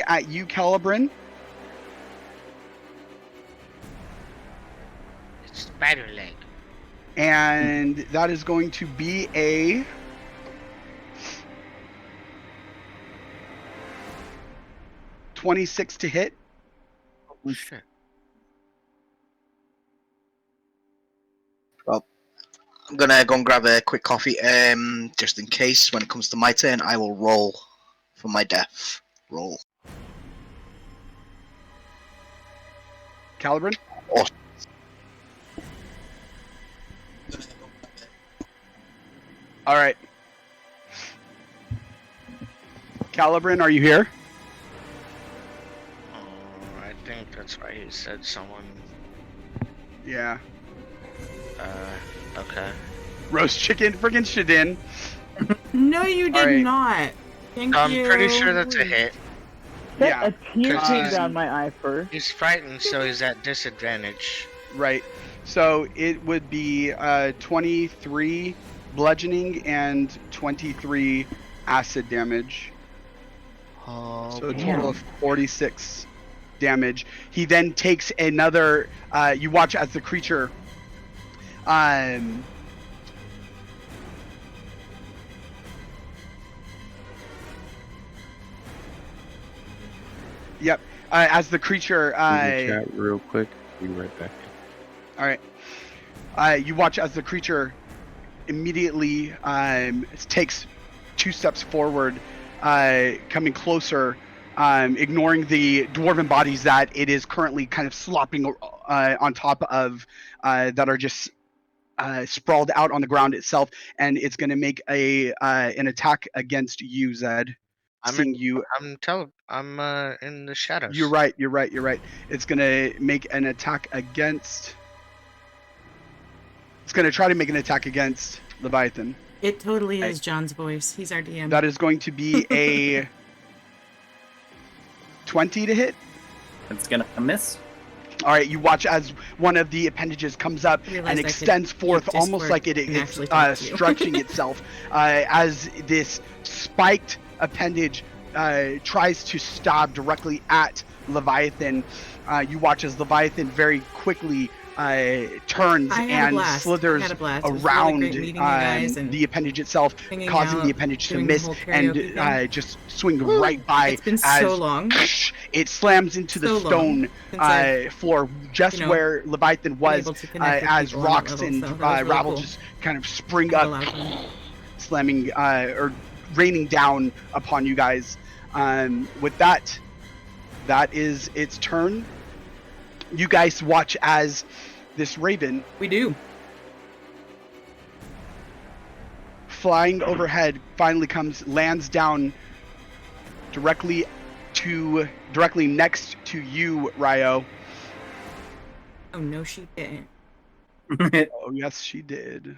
at you, Calibrin. It's spider leg. And that is going to be a 26 to hit. Oh shit. Well, I'm gonna go and grab a quick coffee. Just in case when it comes to my turn, I will roll for my death roll. Calibrin? Oh. All right. Calibrin, are you here? Oh, I think that's right. He said someone. Yeah. Okay. Roast chicken, friggin' Shadin. No, you did right. not. Thank I'm you. pretty sure that's a hit. Yeah. A tear Cause came he's- down my eye first. He's frightened, so he's at disadvantage. Right. So it would be 23 bludgeoning and 23 acid damage. Oh, So a total of 46 damage. He then takes another. You watch as the creature. Yep. As the creature. In the chat real quick. Be right back. All right. You watch as the creature immediately takes 2 steps forward, coming closer, ignoring the dwarven bodies that it is currently kind of slopping on top of, that are just sprawled out on the ground itself, and it's going to make an attack against you, Zed. I'm Seeing you. I'm in the shadows. You're right. It's going to make an attack against. It's going to try to make an attack against Leviathan. It totally is John's voice. He's our DM. That is going to be a 20 to hit. It's gonna miss. All right, you watch as one of the appendages comes up and extends forth, almost like it's stretching itself, as this spiked appendage tries to stab directly at Leviathan. You watch as Leviathan very quickly turns and slithers around the appendage itself, causing the appendage to miss and just swing right by. It's been as so long. It slams into the stone floor just where Leviathan was, as rocks and rabble just kind of spring up, slamming or raining down upon you guys. With that is its turn. You guys watch as this raven. We do. Flying overhead, finally lands down directly next to you, Ryo. Oh no, she didn't. Oh yes, she did.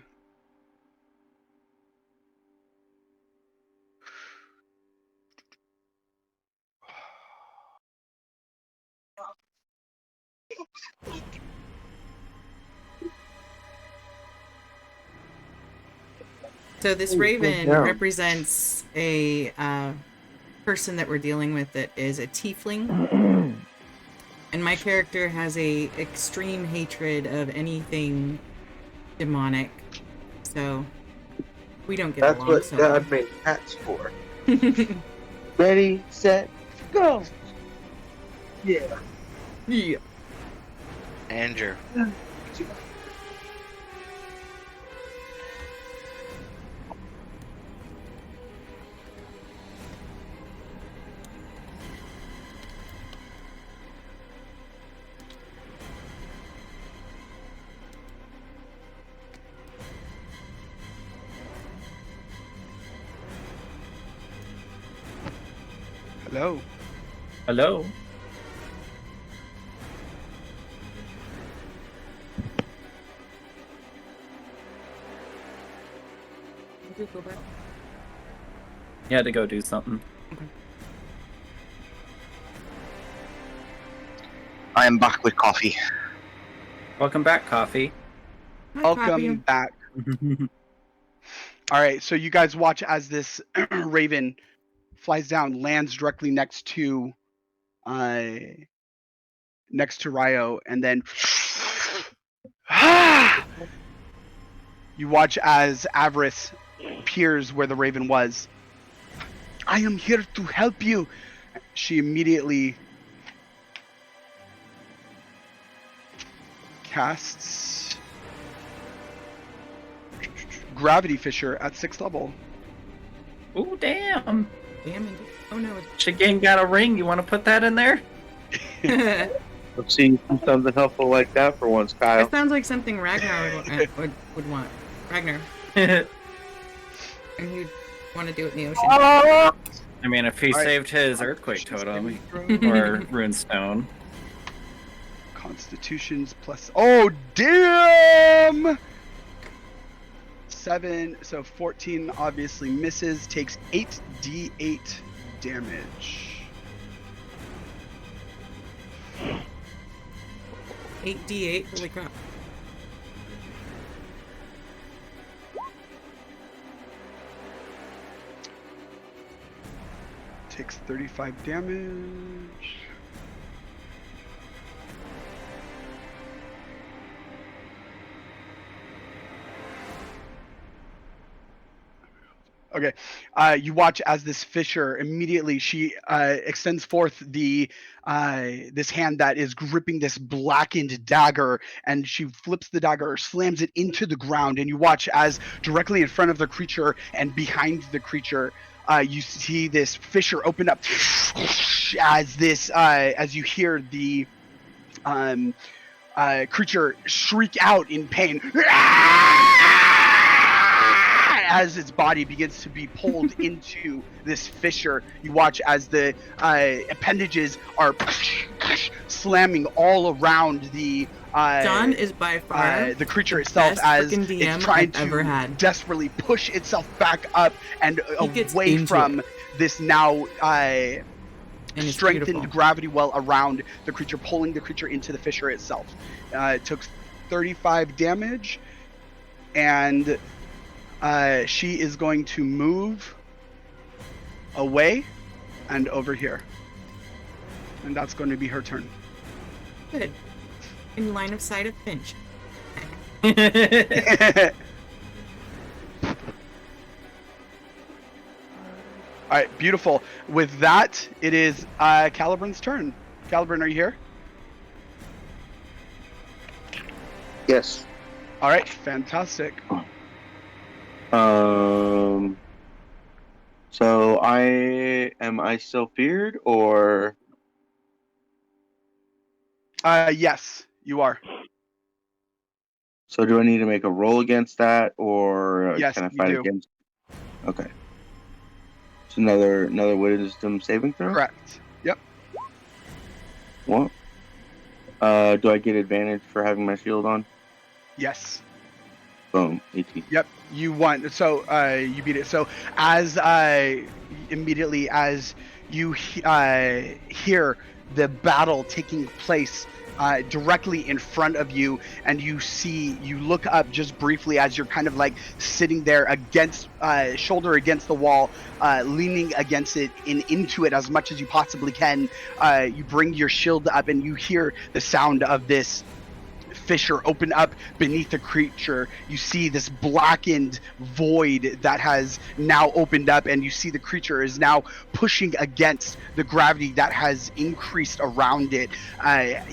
So this raven represents a person that we're dealing with that is a tiefling. And my character has a extreme hatred of anything demonic. So we don't get along so well. That's what God made cats for. Ready, set, go! Yeah. Yeah. Andrew. Hello. Hello. Go back. You had to go do something. Okay. I am back with coffee. Welcome back, Coffee. Welcome back. All right, so you guys watch as this raven flies down, lands directly next to next to Ryo, and then you watch as Avarice peers where the raven was. I am here to help you. She immediately casts Gravity Fissure at 6th level. Ooh, damn. Damn it. Oh no. Shigane got a ring. You want to put that in there? Let's see something helpful like that for once, Kyle. It sounds like something Ragnar would want. Ragnar. I And he'd want to do it in the ocean. mean, if he All right. saved his earthquake totem or runestone. Constitutions plus. Oh, damn! 7, so 14 obviously misses, takes 8d8 damage. 8d8. Holy crap. Takes 35 damage. Okay, you watch as this fissure immediately she extends forth the this hand that is gripping this blackened dagger, and she flips the dagger, slams it into the ground, and you watch as directly in front of the creature and behind the creature, you see this fissure open up as this as you hear the creature shriek out in pain. As its body begins to be pulled into this fissure, you watch as the appendages are slamming all around the John is by far the creature itself, as frickin' DM it's trying I've ever to had. desperately push itself back up and gets away into from this now And it's strengthened beautiful. gravity well around the creature, pulling the creature into the fissure itself. It took 35 damage, and she is going to move away and over here. And that's going to be her turn. Good. In line of sight of Finch. All right, beautiful. With that, it is Calibran's turn. Calibran, are you here? Yes. All right, fantastic. So am I still feared, or? Yes, you are. So do I need to make a roll against that, or Yes, can I you fight do. against? Okay. It's another wisdom saving throw. Correct. Yep. What? Do I get advantage for having my shield on? Yes. Boom. 18. Yep, you won. So you beat it. So as immediately as you hear the battle taking place directly in front of you, and you look up just briefly as you're kind of like sitting there against shoulder against the wall, leaning against it into it as much as you possibly can. You bring your shield up, and you hear the sound of this fissure open up beneath the creature. You see this blackened void that has now opened up, and you see the creature is now pushing against the gravity that has increased around it.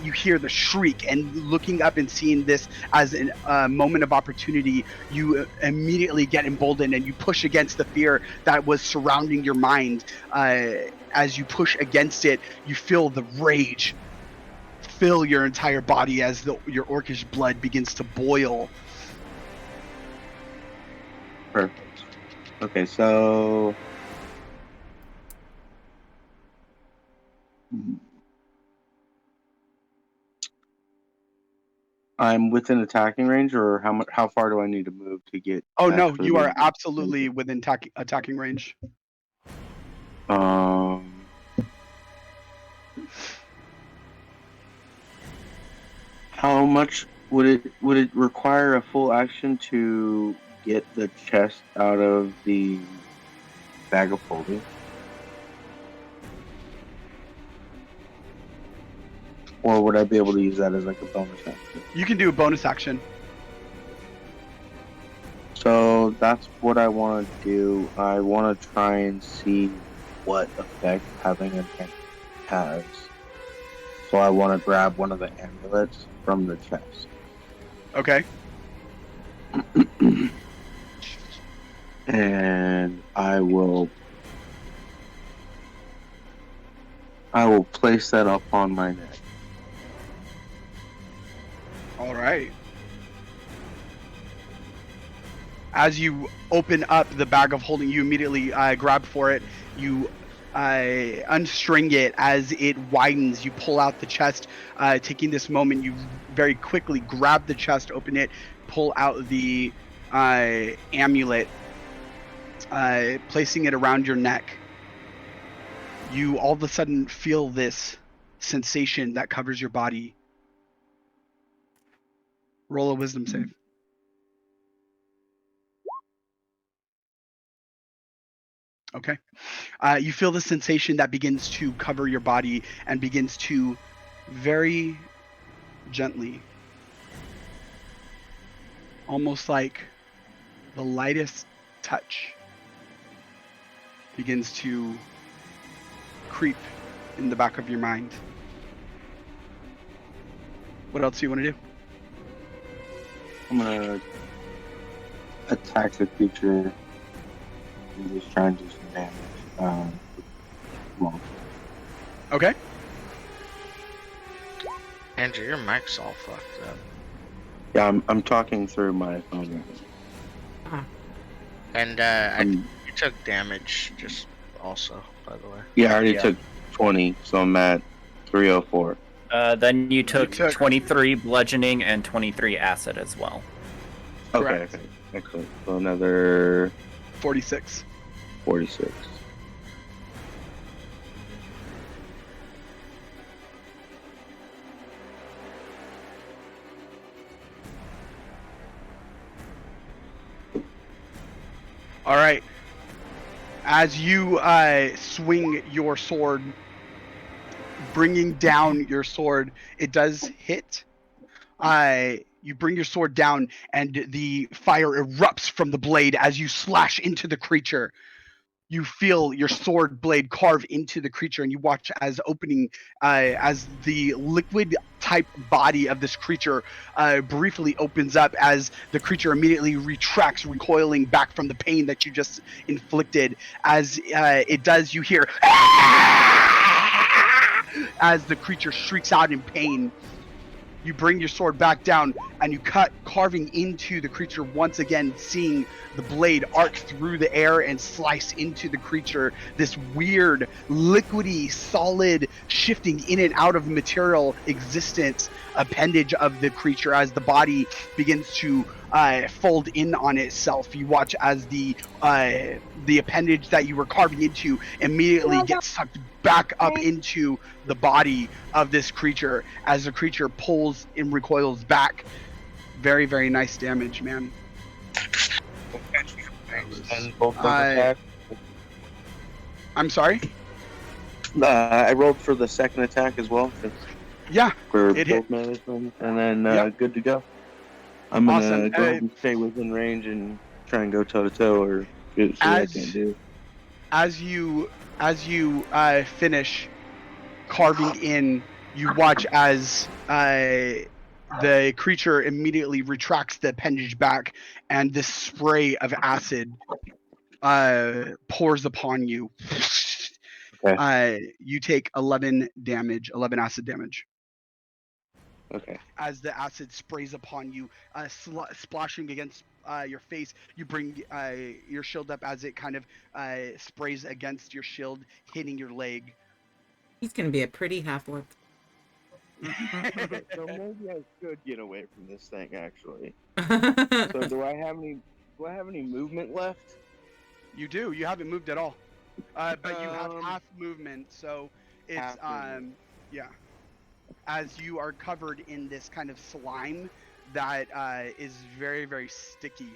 You hear the shriek, and looking up and seeing this as a moment of opportunity, you immediately get emboldened and you push against the fear that was surrounding your mind. As you push against it, you feel the rage fill your entire body as your orcish blood begins to boil. Perfect. Okay, so I'm within attacking range, or how far do I need to move to get? Oh back no, for the you are movement? absolutely within attacking range. How much would it require a full action to get the chest out of the bag of holding? Or would I be able to use that as like a bonus action? You can do a bonus action. So that's what I want to do. I want to try and see what effect having an amulet has. So I want to grab one of the amulets from the chest. Okay. And I will place that up on my neck. All right. As you open up the bag of holding, you immediately grab for it. You unstring it as it widens. You pull out the chest. Taking this moment, you very quickly grab the chest, open it, pull out the amulet, placing it around your neck. You all of a sudden feel this sensation that covers your body. Roll a wisdom save. Okay. You feel the sensation that begins to cover your body and begins to very gently, almost like the lightest touch, begins to creep in the back of your mind. What else do you want to do? I'm gonna attack the creature and just try and do some damage. Well, Okay. Andrew, your mic's all fucked up. yeah, I'm talking through my phone right now. And you took damage just also, by the way. Yeah, I already Yeah. took 20, so I'm at 304. Then you took took- 23 bludgeoning and 23 acid as well. Okay, Correct. okay, excellent. So another 46. 46. All right. As you swing your sword, bringing down your sword, it does hit. You bring your sword down, and the fire erupts from the blade as you slash into the creature. You feel your sword blade carve into the creature, and you watch as the liquid type body of this creature briefly opens up as the creature immediately retracts, recoiling back from the pain that you just inflicted. As it does, you hear as the creature shrieks out in pain. You bring your sword back down and you cut, carving into the creature once again, seeing the blade arc through the air and slice into the creature. This weird, liquidy, solid, shifting in and out of material existence appendage of the creature as the body begins to fold in on itself. You watch as the appendage that you were carving into immediately gets sucked back up into the body of this creature as the creature pulls and recoils back. Very, very nice damage, man. And both those attacks. I'm sorry? I rolled for the second attack as well. Yeah, For it both hit. medicine, and then Yep. Good to go. I'm gonna Awesome. go ahead and stay within range and try and go toe to toe, or see what I can do. As you finish carving in, you watch as the creature immediately retracts the appendage back, and this spray of acid pours upon you. Okay. You take 11 acid damage. Okay. As the acid sprays upon you, splashing against your face. You bring your shield up as it kind of sprays against your shield, hitting your leg. He's gonna be a pretty half-orc. So maybe I should get away from this thing, actually. So do I have any movement left? You do. You haven't moved at all. But you have half movement, so it's yeah. As you are covered in this kind of slime that is very, very sticky.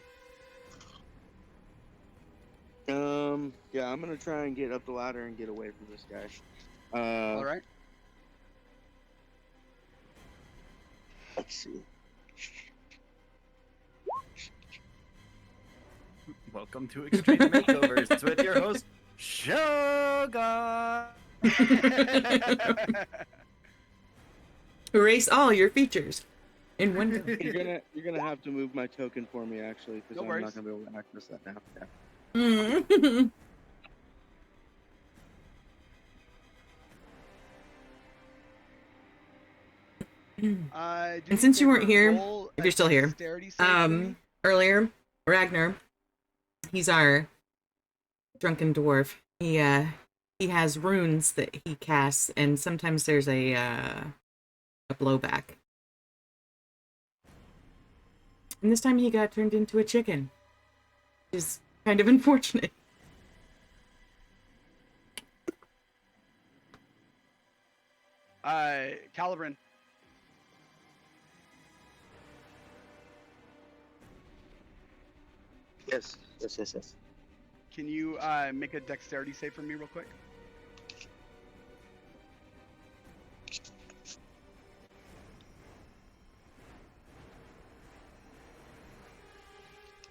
Yeah, I'm gonna try and get up the ladder and get away from this guy. All right. see. Welcome to Extreme Makeovers with your host, Shogun. Erase all your features in one go. You're gonna have to move my token for me actually, because No I'm worries. not gonna be able to access that now. Yeah. And since you weren't here, if you're still here, earlier, Ragnar, he's our drunken dwarf. He has runes that he casts, and sometimes there's a blowback. And this time he got turned into a chicken, which is kind of unfortunate. Calibrin. Yes. Can you make a dexterity save for me real quick?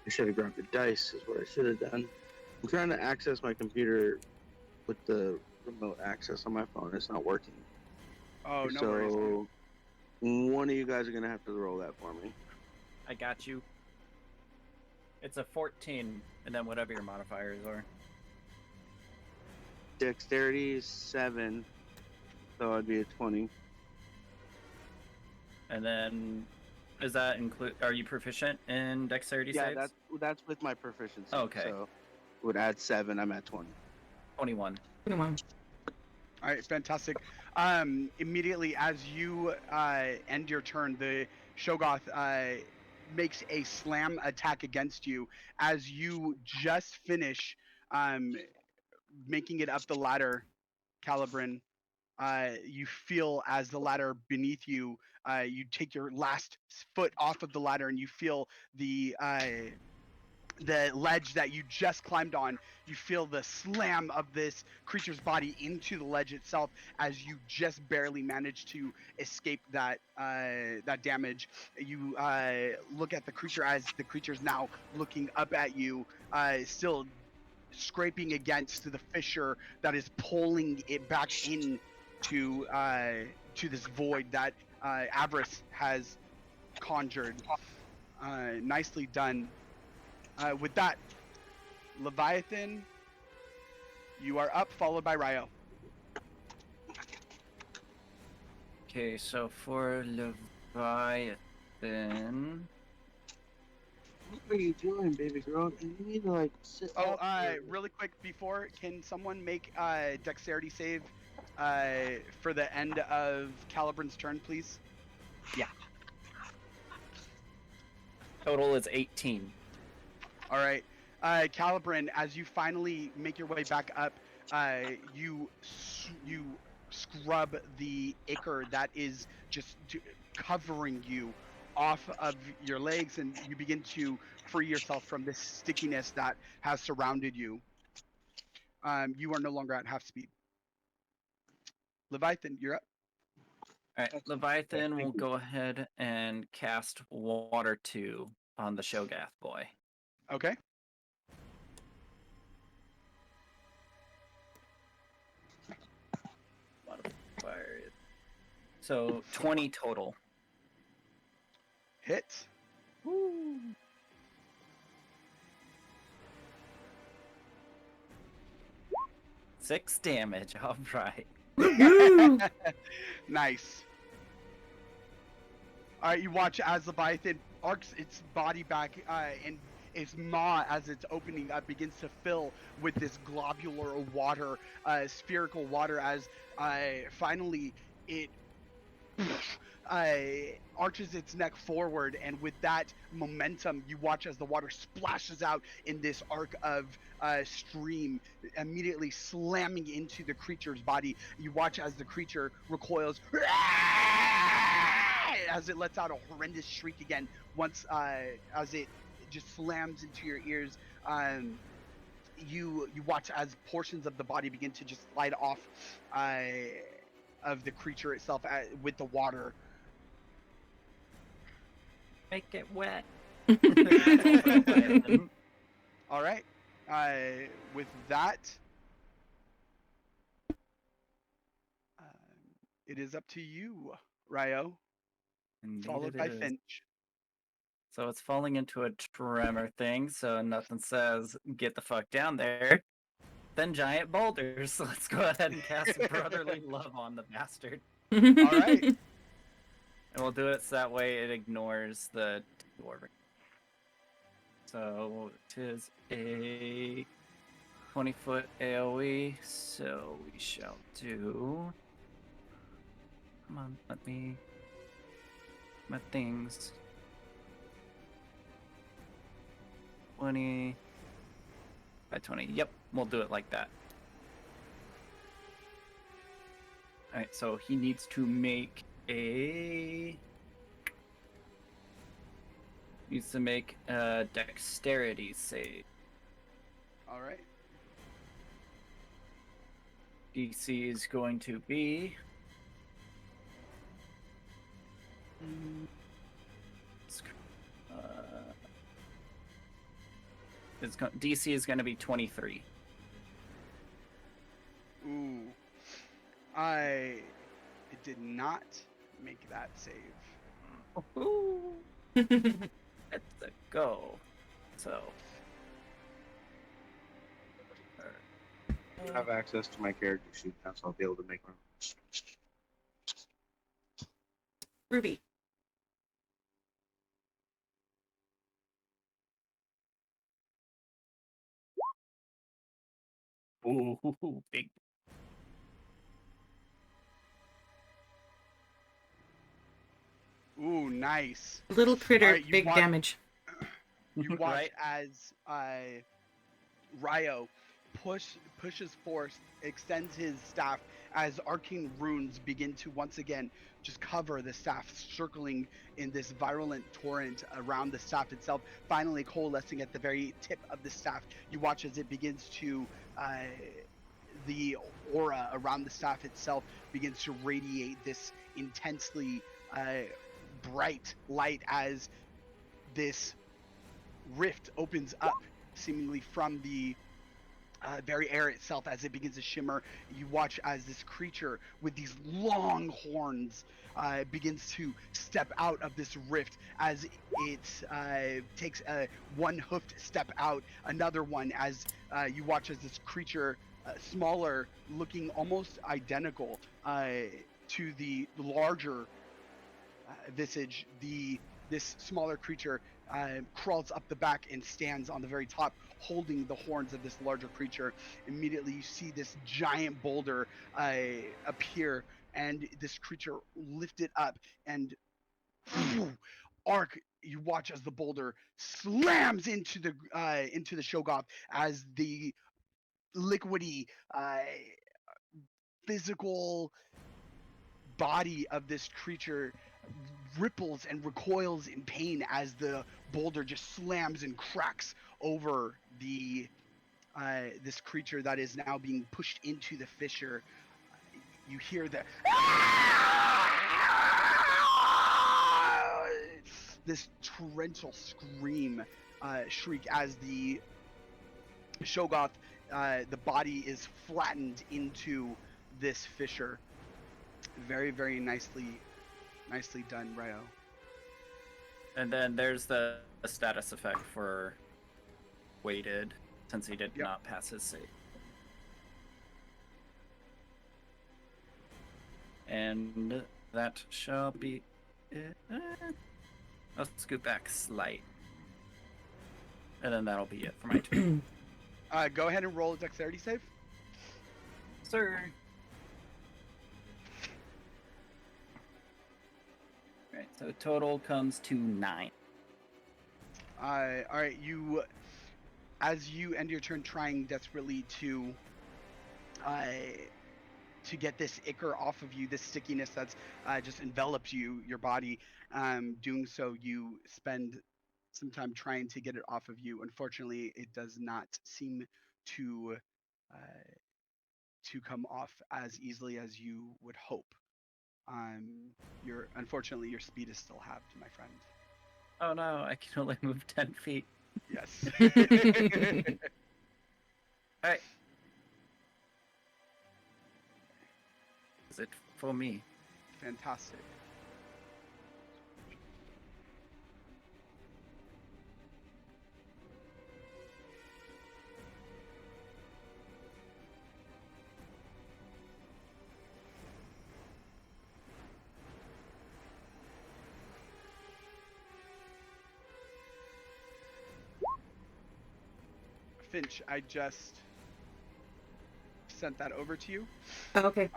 I should have grabbed the dice, is what I should have done. I'm trying to access my computer with the remote access on my phone. It's not working. Oh, no so, worries. One of you guys are going to have to roll that for me. I got you. It's a 14, and then whatever your modifiers are. Dexterity is 7, so it'd be a 20. And then, is that include? Are you proficient in dexterity saves? Yeah, that's with my proficiency. Okay. So would add 7. I'm at 20. 21. 21. All right, fantastic. Immediately as you end your turn, the Shogoth makes a slam attack against you. As you just finish making it up the ladder, Calibrin, you feel as the ladder beneath you, you take your last foot off of the ladder and you feel the ledge that you just climbed on. You feel the slam of this creature's body into the ledge itself as you just barely manage to escape that damage. You look at the creature as the creature's now looking up at you, still scraping against the fissure that is pulling it back in to this void that Avarice has conjured. Nicely done. With that, Leviathan, you are up, followed by Ryo. Okay, so for Leviathan. What are you doing, baby girl? You need to sit. Oh, really quick before, can someone make a dexterity save for the end of Calibrin's turn, please? Yeah. Total is 18. All right, Calibrin, as you finally make your way back up, you scrub the ichor that is just covering you off of your legs, and you begin to free yourself from this stickiness that has surrounded you. You are no longer at half speed. Leviathan, you're up. All right, Leviathan will go ahead and cast Water 2 on the Shogath boy. Okay. Modifier. So 20 total. Hit. Woo. Six damage. All right. Nice. All right, you watch as Leviathan arcs its body back, and its maw, as it's opening up, begins to fill with this globular water, spherical water, as finally it arches its neck forward, and with that momentum, you watch as the water splashes out in this arc of stream, immediately slamming into the creature's body. You watch as the creature recoils as it lets out a horrendous shriek again once as it just slams into your ears. You watch as portions of the body begin to just slide off of the creature itself with the water. make it wet. All right. With that, it is up to you, Ryo, Indeed followed it by is. Finch. So it's falling into a tremor thing, so nothing says get the fuck down there. Then giant boulders. So let's go ahead and cast brotherly love on the bastard. All right. And we'll do it so that way it ignores the dwarven. So it is a 20-foot AoE, so we shall do... Come on, let me... My things... 20 by 20. Yep, we'll do it like that. Alright, so he needs to make a dexterity save. All right. DC is going to be DC is going to be 23. Ooh. I did not make that save. Let's go. So. I have access to my character sheet now, so I'll be able to make one. Ruby. Ooh, big. Ooh, nice. Little critter, Alright, big damage. You watch Right. as Ryo pushes forth, extends his staff as arcane runes begin to once again just cover the staff, circling in this virulent torrent around the staff itself, finally coalescing at the very tip of the staff. You watch as it begins to the aura around the staff itself begins to radiate this intensely bright light as this rift opens up seemingly from the very air itself as it begins to shimmer. You watch as this creature with these long horns begins to step out of this rift as it takes a one-hoofed step out, another one as you watch as this creature, smaller, looking almost identical to the larger visage, this smaller creature crawls up the back and stands on the very top, holding the horns of this larger creature. Immediately, you see this giant boulder appear, and this creature lift it up, and arc. You watch as the boulder slams into the Shoggoth as the liquidy physical body of this creature ripples and recoils in pain as the boulder just slams and cracks over the this creature that is now being pushed into the fissure. You hear the this torrential shriek as the Shoggoth, the body is flattened into this fissure. Very, very nicely done, Ryo. And then there's the status effect for weighted, since he did not pass his save. And that shall be it. I'll scoot back slight. And then that'll be it for my turn. Go ahead and roll a dexterity save. Sir. Alright, so total comes to 9. Alright, as you end your turn trying desperately to get this ichor off of you, this stickiness that's just enveloped your body, doing so, you spend some time trying to get it off of you. Unfortunately, it does not seem to come off as easily as you would hope. Unfortunately, your speed is still halved, my friend. Oh no, I can only move 10 feet. Yes. Alright. Is it for me? Fantastic. Finch, I just sent that over to you. Oh, okay.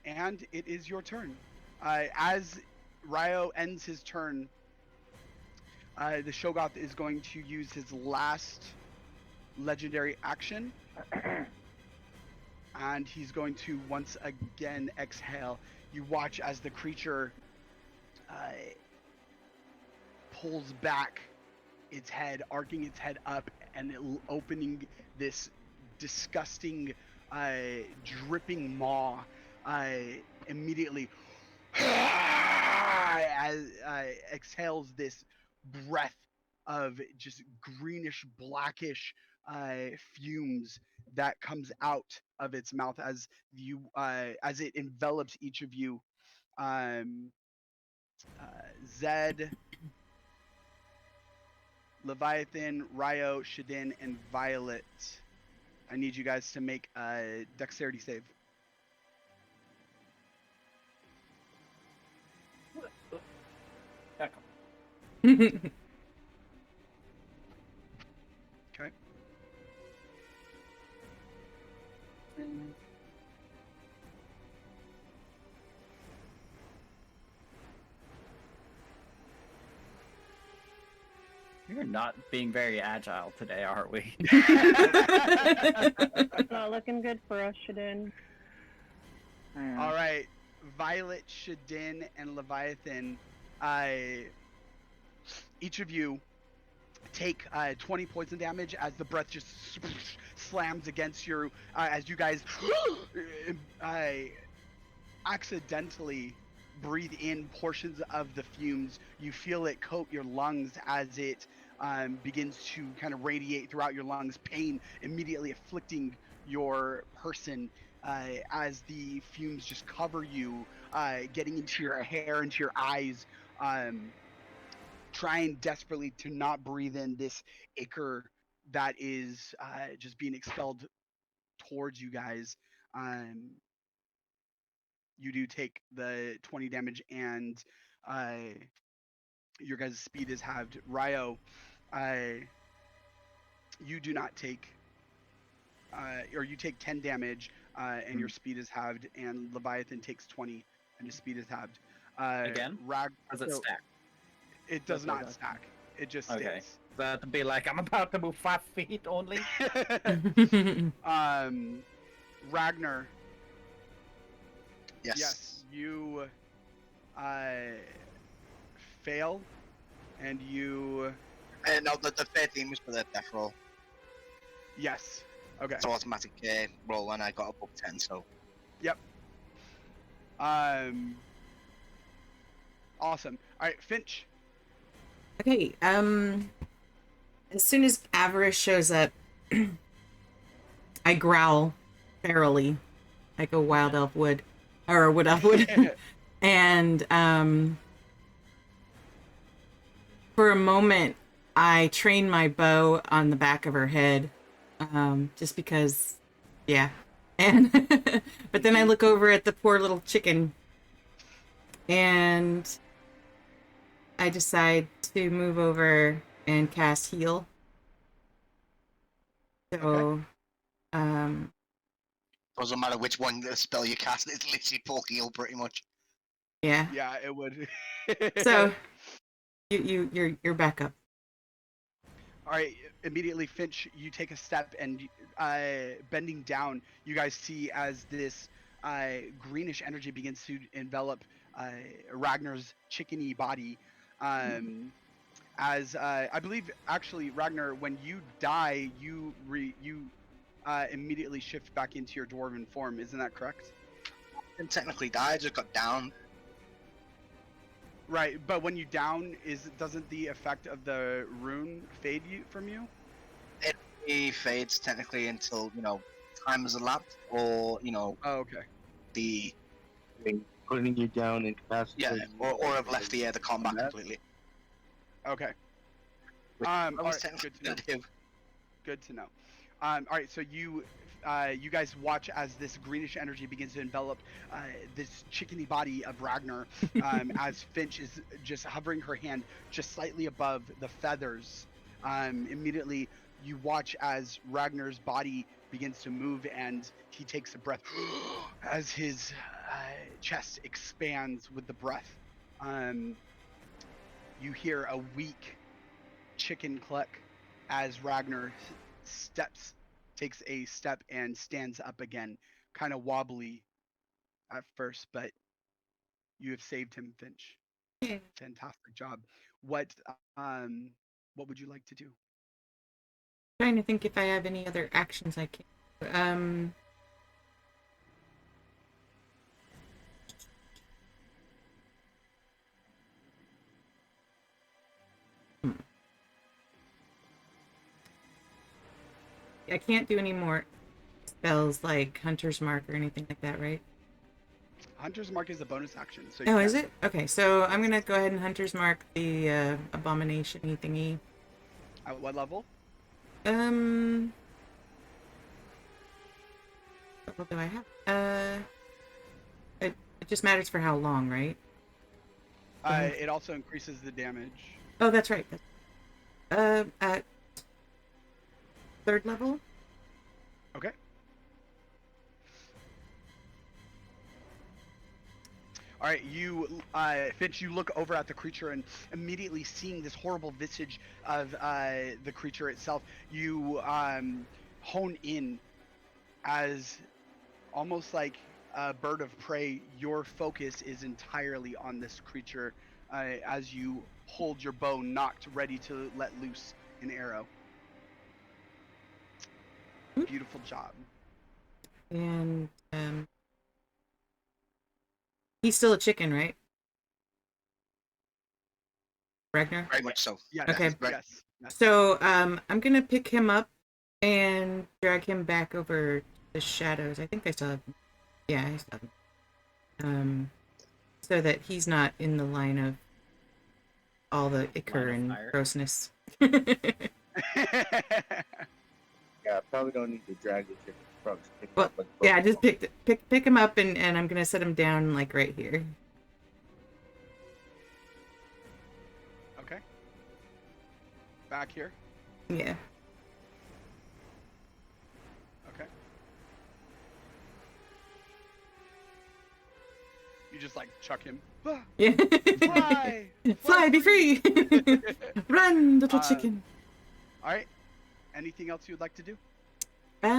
And it is your turn. As Ryo ends his turn, the Shogoth is going to use his last legendary action. And he's going to once again exhale. You watch as the creature pulls back its head, arcing its head up, and opening this disgusting, dripping maw immediately as exhales this breath of just greenish, blackish fumes that comes out of its mouth as it envelops each of you. Zed, Leviathan, Ryo, Shadin, and Violet. I need you guys to make a dexterity save. Okay. We're not being very agile today, are we? It's not looking good for us, Shadin. All right, Violet, Shadin, and Leviathan. Each of you take 20 poison damage as the breath just slams against you as you guys accidentally breathe in portions of the fumes. You feel it coat your lungs as it begins to kind of radiate throughout your lungs, pain immediately afflicting your person as the fumes just cover you, getting into your hair, into your eyes, trying desperately to not breathe in this ichor that is just being expelled towards you guys. You do take the 20 damage, and your guys' speed is halved. Ryo, you do not take, or you take 10 damage, and your speed is halved, and Leviathan takes 20, and his speed is halved. Again? Or does it stack? It does not stack. It just stays. Okay. That'd be like, I'm about to move 5 feet only. Ragnar. Yes. Yes, you fail, and you. No, the 13 was for the death roll. Yes. Okay. It's automatic roll, and I got above 10, so. Yep. Awesome. All right, Finch. Okay, as soon as Avarice shows up, I growl ferally, like a wild elf would, or a wood elf would, and for a moment, I train my bow on the back of her head, just because, yeah, and but then I look over at the poor little chicken, and I decide to move over and cast heal. So, Doesn't matter which one the spell you cast, it's literally full heal pretty much. yeah. Yeah, it would. So, you're back up. All right, immediately, Finch, you take a step, and bending down, you guys see as this greenish energy begins to envelop Ragnar's chickeny body. As I believe, actually, Ragnar, when you die, you immediately shift back into your dwarven form. Isn't that correct? I didn't technically die, I just got down. Right, but when you down, doesn't the effect of the rune fade from you? It fades technically until time has elapsed, or Oh, okay. the Putting you down in capacity. or have left the combat completely. Okay. All All right, good to know. Good to know. All right, so you guys watch as this greenish energy begins to envelop this chickeny body of Ragnar, as Finch is just hovering her hand just slightly above the feathers. Immediately, you watch as Ragnar's body begins to move, and he takes a breath as his chest expands with the breath. You hear a weak chicken cluck as Ragnar takes a step and stands up again, kind of wobbly at first, but you have saved him, Finch. Fantastic job. What would you like to do? Trying to think if I have any other actions I can. I can't do any more spells like Hunter's Mark or anything like that, right? Hunter's Mark is a bonus action. So oh, is it? Okay, so I'm gonna go ahead and Hunter's Mark the abomination-y thingy. At what level? What level do I have? It just matters for how long, right? It also increases the damage. Oh, that's right. At 3rd level. Okay. All right, Finch, you look over at the creature and immediately seeing this horrible visage of the creature itself, you hone in as almost like a bird of prey. Your focus is entirely on this creature as you hold your bow knocked, ready to let loose an arrow. Beautiful job. And he's still a chicken, right? Ragnar? Very much so. Yes. Okay. Yes. So I'm gonna pick him up and drag him back over the shadows. I think I still have him. Yeah, I still have him. So that he's not in the line of all the ichor and grossness. Yeah, probably don't need to drag the chicken. Probably just pick him Well, up with yeah, I both. just pick him up and I'm gonna set him down like right here. Okay. Back here. Yeah. Okay. You just like chuck him. Yeah. Fly! Fly, be free! Run, little chicken. All right. Anything else you would like to do? I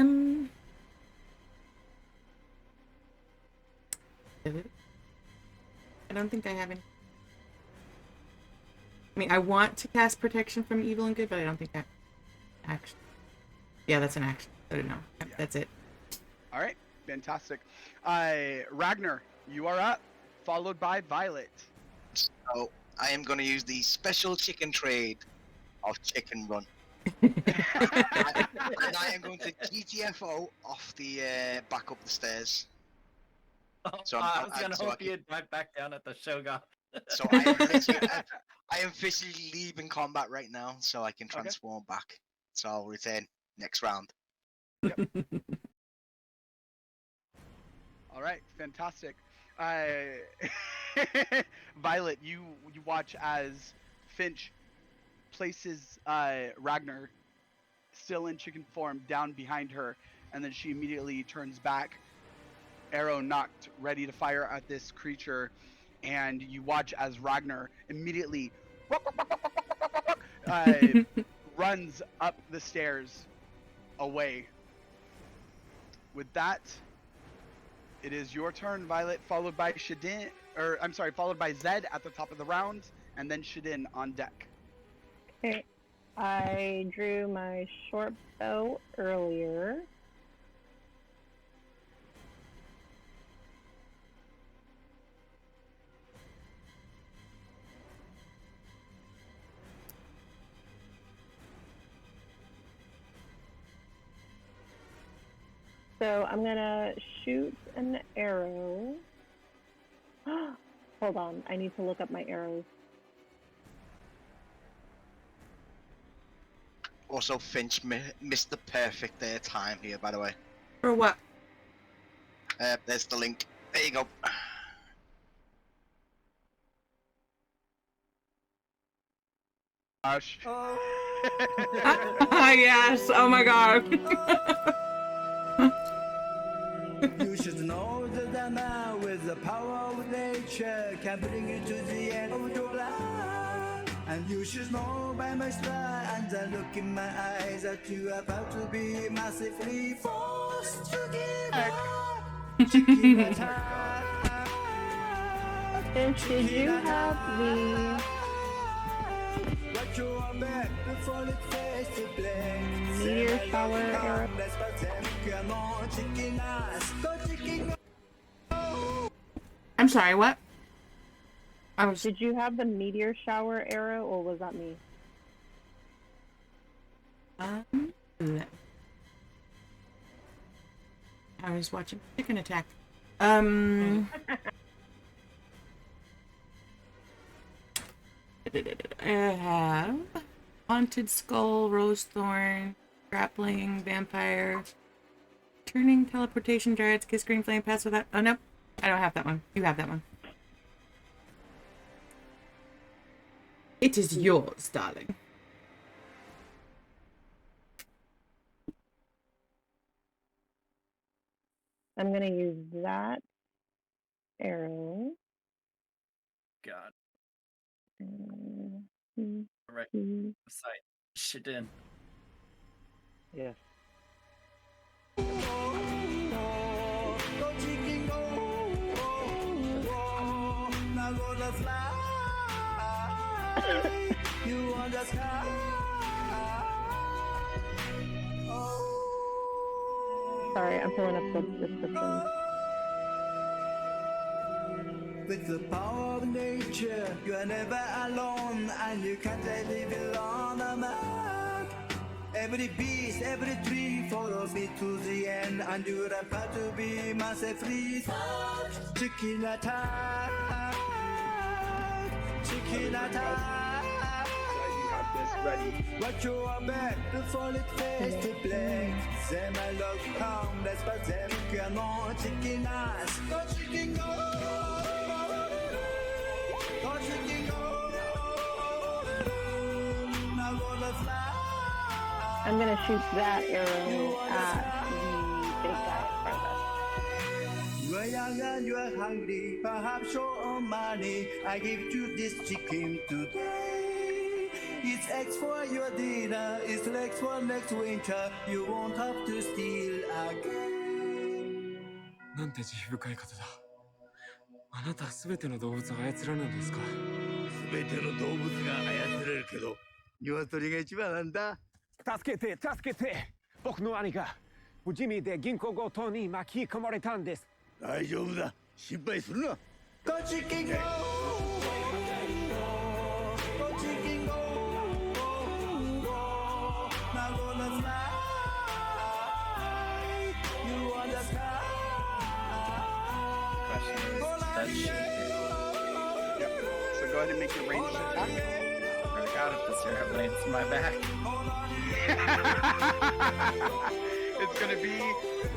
don't think I have any. I mean, I want to cast protection from evil and good, but I don't think I action. Yeah, that's an action. I don't know. Yeah. That's it. All right. Fantastic. Ragnar, you are up, followed by Violet. So I am going to use the special chicken trade of Chicken Run. And I am going to GTFO off the back up the stairs. So I was gonna hope you'd back down at the Shogun. So I am literally, I am physically leaving combat right now, so I can transform back. So I'll return next round. Yep. All right, fantastic. Violet, you watch as Finch places Ragnar, still in chicken form, down behind her, and then she immediately turns back, arrow knocked, ready to fire at this creature, and you watch as Ragnar immediately runs up the stairs away. With that, it is your turn, Violet, followed by Shadin, followed by Zed at the top of the round, and then Shadin on deck. Okay. I drew my short bow earlier. So I'm gonna shoot an arrow. Hold on, I need to look up my arrows. Also, Finch missed the perfect time here, by the way. For what? There's the link. There you go. Gosh. Yes. Oh my god. You should know that a man with the power of nature can bring you to the end of your life. And you should know by my stride and the look in my eyes that you are about to be massively forced to give up. Chicken attack. Finch, did you have the... Watch your back before it face to black. meteor shower arrow? I'm sorry, what? Did you have the meteor shower arrow, or was that me? No. I was watching Chicken Attack. I have Haunted Skull, Rose Thorn, Grappling, Vampire, Turning, Teleportation, Dryad's Kiss, Green Flame, Pass Without... Oh, no. I don't have that one. You have that one. It is yours, darling. I'm gonna use that arrow. God. Mm, Right. mm. Sight. Shit in. Yes. You on the sky. Sorry, I'm pulling up the description. With the power of nature, you are never alone, and you can't live on a map. Every beast, every tree follows me to the end, and you're about to be massively fucked. Chicken attack. Chicken attack. You have this ready. Watch your back before it face to black. Say my love come, that's what them can on chicken ass. Go chicken go. Go chicken go. Now gonna fly. I'm gonna shoot that arrow at the big guy in front of us. You are young and you are hungry, perhaps your money. I give you this chicken today. It's eggs for your dinner, it's legs for next winter. You won't have to steal again. なんて慈悲深い方だ。あなたすべての動物を操らぬんですか。すべての動物が操れるけど、鶏が一番なんだ。助けて、助けて。僕の兄が不死身で銀行強盗に巻き込まれたんです。大丈夫だ。心配するな。Go chicken go. Go chicken go. Now gonna fly. You on the sky. Question is, does she hit? Yep. So go ahead and make your ranged attack. I got it this year. It lands my back. It's gonna be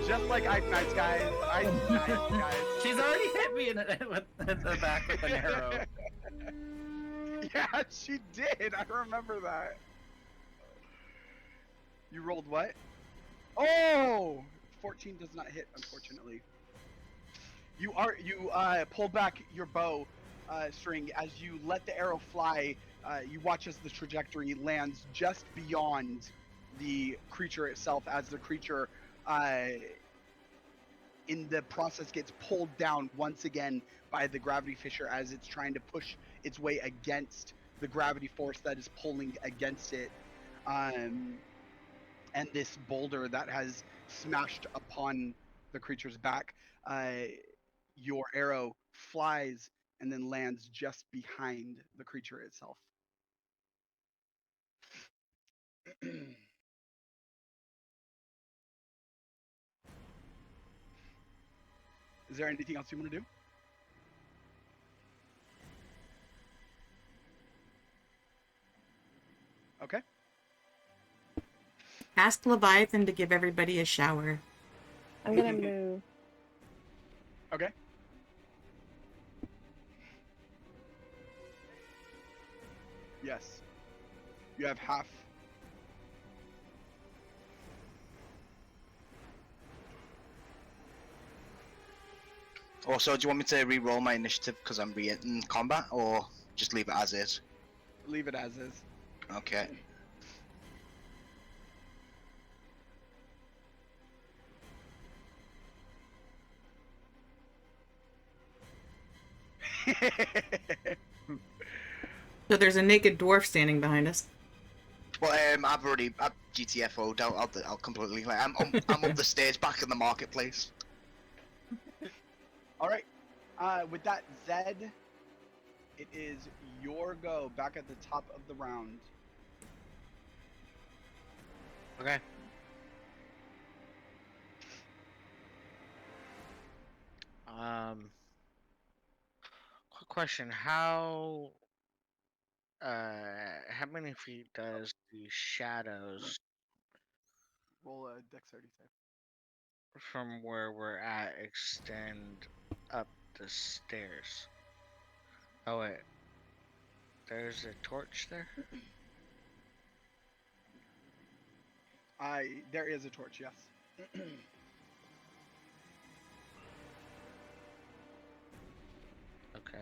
just like Ice Knights, guys. Ice Knights, guys. She's already hit me in the back with an arrow. Yeah, she did. I remember that. You rolled what? Oh! 14 does not hit, unfortunately. You pull back your bow string as you let the arrow fly. You watch as the trajectory lands just beyond the creature itself, as the creature in the process gets pulled down once again by the gravity fissure as it's trying to push its way against the gravity force that is pulling against it. And this boulder that has smashed upon the creature's back, your arrow flies and then lands just behind the creature itself. Is there anything else you want to do? Okay. Ask Leviathan to give everybody a shower. I'm gonna move. Okay. Yes. You have half. Also, do you want me to re-roll my initiative because I'm in combat, or just leave it as is? Leave it as is. Okay. So there's a naked dwarf standing behind us. Well, I've GTFO'd out. I'll completely. Like, I'm up the stage, back in the marketplace. All right. With that, Zed, it is your go. Back at the top of the round. Okay. Quick question: how many feet does the shadows Roll a dexterity save. from where we're at extend up the stairs? Oh wait, there's a torch there. There is a torch. Yes. Okay.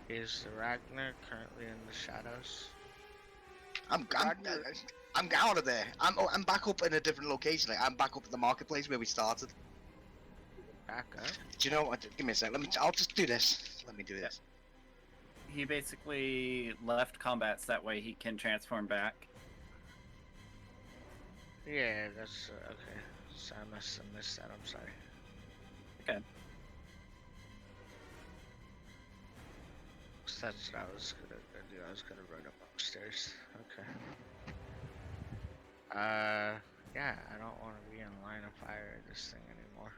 Is the Ragnar currently in the shadows? I'm out of there. I'm back up in a different location. Like, I'm back up at the marketplace where we started. Back up? Do you know what? Give me a sec. I'll just do this. Let me do this. He basically left combat so that way he can transform back. Yeah, that's okay. So I must have missed that. I'm sorry. Okay. So that's what I was gonna do. I was gonna run up upstairs. Okay. Yeah, I don't want to be in line of fire at this thing anymore.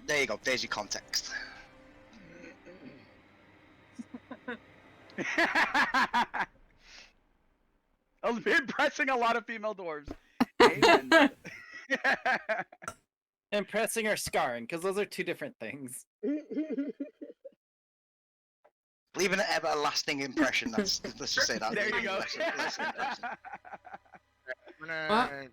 There you go. There's your context. I've been impressing a lot of female dwarves. Amen. Impressing or scarring, because those are two different things. Leaving an everlasting impression. Let's just say that. There you go. I'm gonna...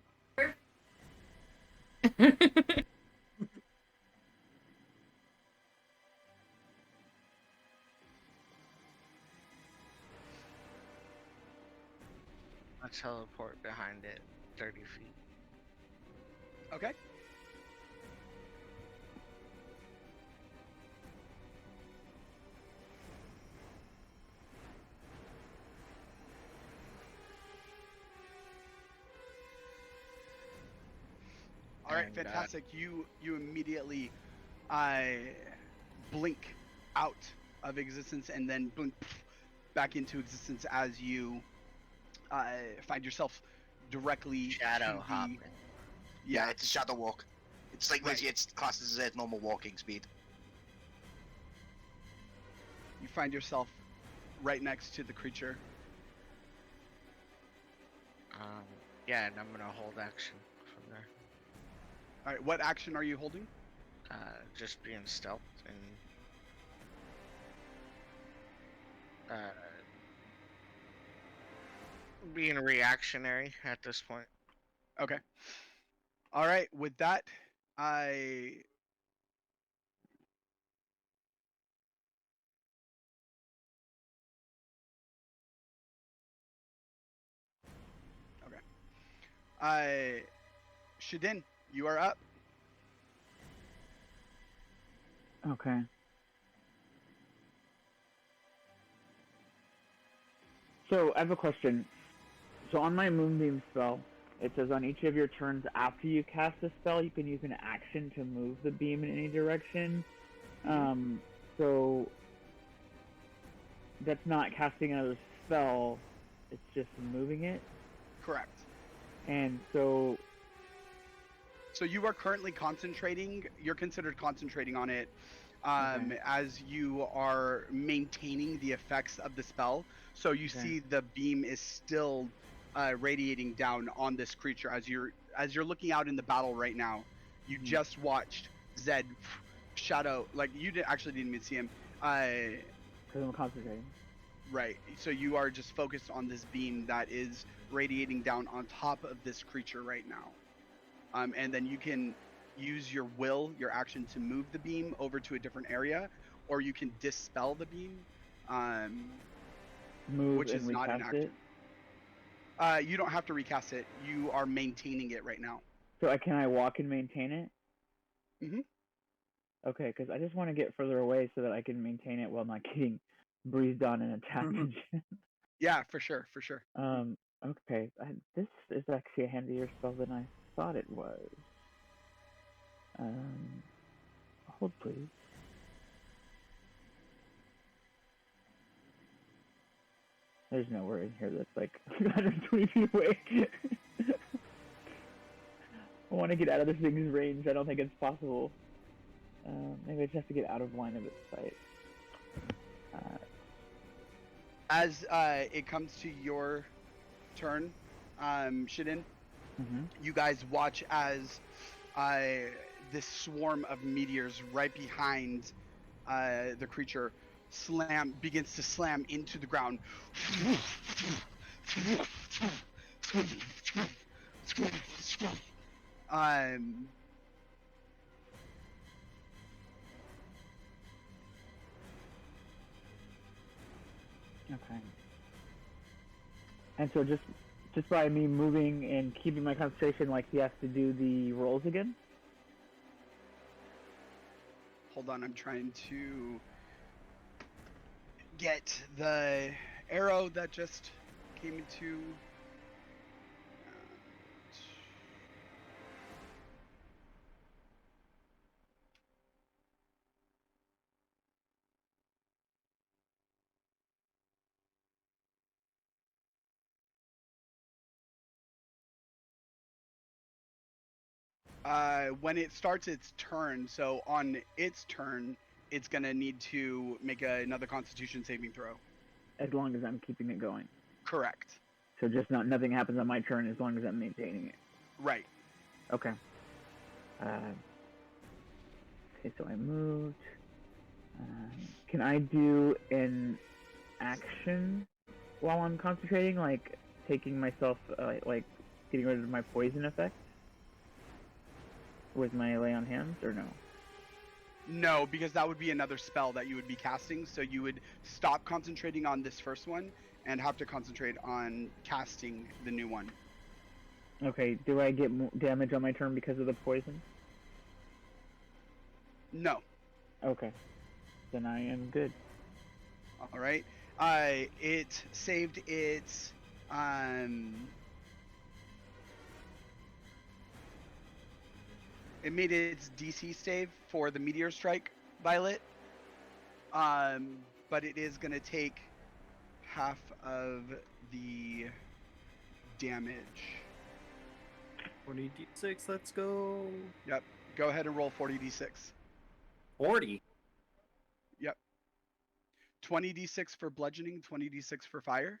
I'll teleport behind it 30 feet. Okay. All right, fantastic. You immediately blink out of existence and then blink back into existence as you find yourself directly shadow hopping. Yeah, it's a shadow walk. It's like right. It's classed as a normal walking speed. You find yourself right next to the creature. Yeah, and I'm gonna hold action from there. All right, what action are you holding? Just being stealth and being reactionary at this point. Okay. All right, with that, I Shadin, you are up. Okay. So I have a question. So on my Moonbeam spell, it says on each of your turns after you cast a spell, you can use an action to move the beam in any direction. So that's not casting another spell. It's just moving it. Correct. And so. So you are currently concentrating. You're considered concentrating on it, Okay. as you are maintaining the effects of the spell. So you see the beam is still radiating down on this creature as you're looking out in the battle right now. You just watched Zed shadow, like you didn't even see him. Because I'm concentrating. Right. So you are just focused on this beam that is radiating down on top of this creature right now. And then you can use your action to move the beam over to a different area, or you can dispel the beam, Move which and is not an recast action. You don't have to recast it. You are maintaining it right now. So can I walk and maintain it? Mm-hmm. Okay, because I just want to get further away so that I can maintain it while not getting breathed on and attacked. Yeah, for sure. Okay. This is actually a handier spell than I thought it was. Hold please. There's nowhere in here that's like 120 feet away. I want to get out of this thing's range. I don't think it's possible. Maybe I just have to get out of line of its sight. As it comes to your turn, Shidin, you guys watch as this swarm of meteors right behind the creature begins to slam into the ground. Okay. And so just by me moving and keeping my concentration, like he has to do the rolls again? Hold on, I'm trying to get the arrow that just came into. When it starts its turn, so on its turn, it's gonna need to make another Constitution saving throw. As long as I'm keeping it going. Correct. So just nothing happens on my turn as long as I'm maintaining it. Right. Okay. Okay, so I moved. Can I do an action while I'm concentrating, like taking myself, like getting rid of my poison effect with my lay on hands, or no? No, because that would be another spell that you would be casting. So you would stop concentrating on this first one and have to concentrate on casting the new one. Okay, do I get damage on my turn because of the poison? No. Okay. Then I am good. All right. It saved its it made its DC save for the meteor strike, Violet. But it is gonna take half of the damage. 40d6, let's go. Yep. Go ahead and roll 40d6. 40. Yep. 20d6 for bludgeoning, 20d6 for fire.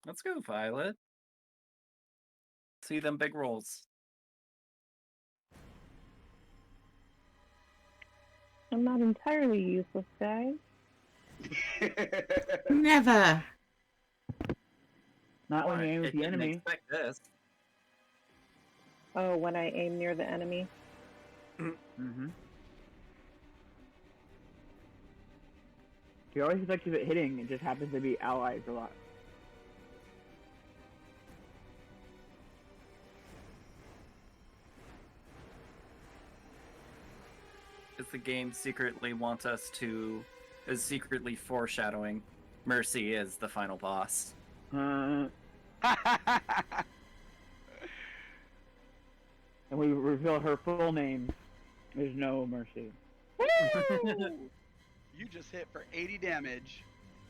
Let's go, Violet. See them big rolls. I'm not entirely useless, guys. Never. Not when you aim with the enemy. Expect this. Oh, when I aim near the enemy? Mm-hmm. You're always effective at hitting, it just happens to be allies a lot. Because the game secretly wants us to, is secretly foreshadowing Mercy is the final boss. And we reveal her full name. There's no mercy. You just hit for 80 damage.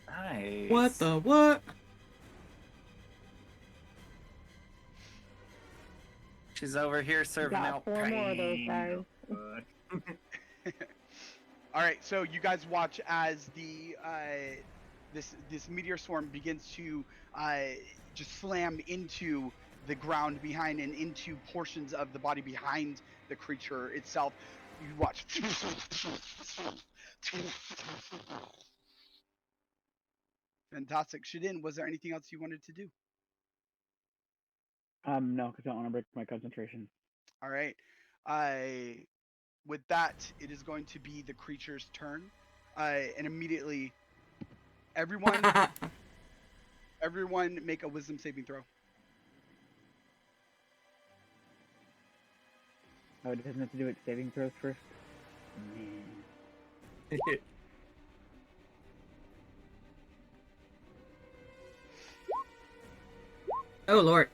Nice. What the what? She's over here serving Got out 4 more of those pain. guys. All right, so you guys watch as the this meteor swarm begins to just slam into the ground behind and into portions of the body behind the creature itself. You watch. Fantastic. Shadin, was there anything else you wanted to do? No, because I don't want to break my concentration. All right. With that, it is going to be the creature's turn, and immediately, everyone make a wisdom saving throw. Oh, it doesn't have to do with saving throws first? Man. Oh lord.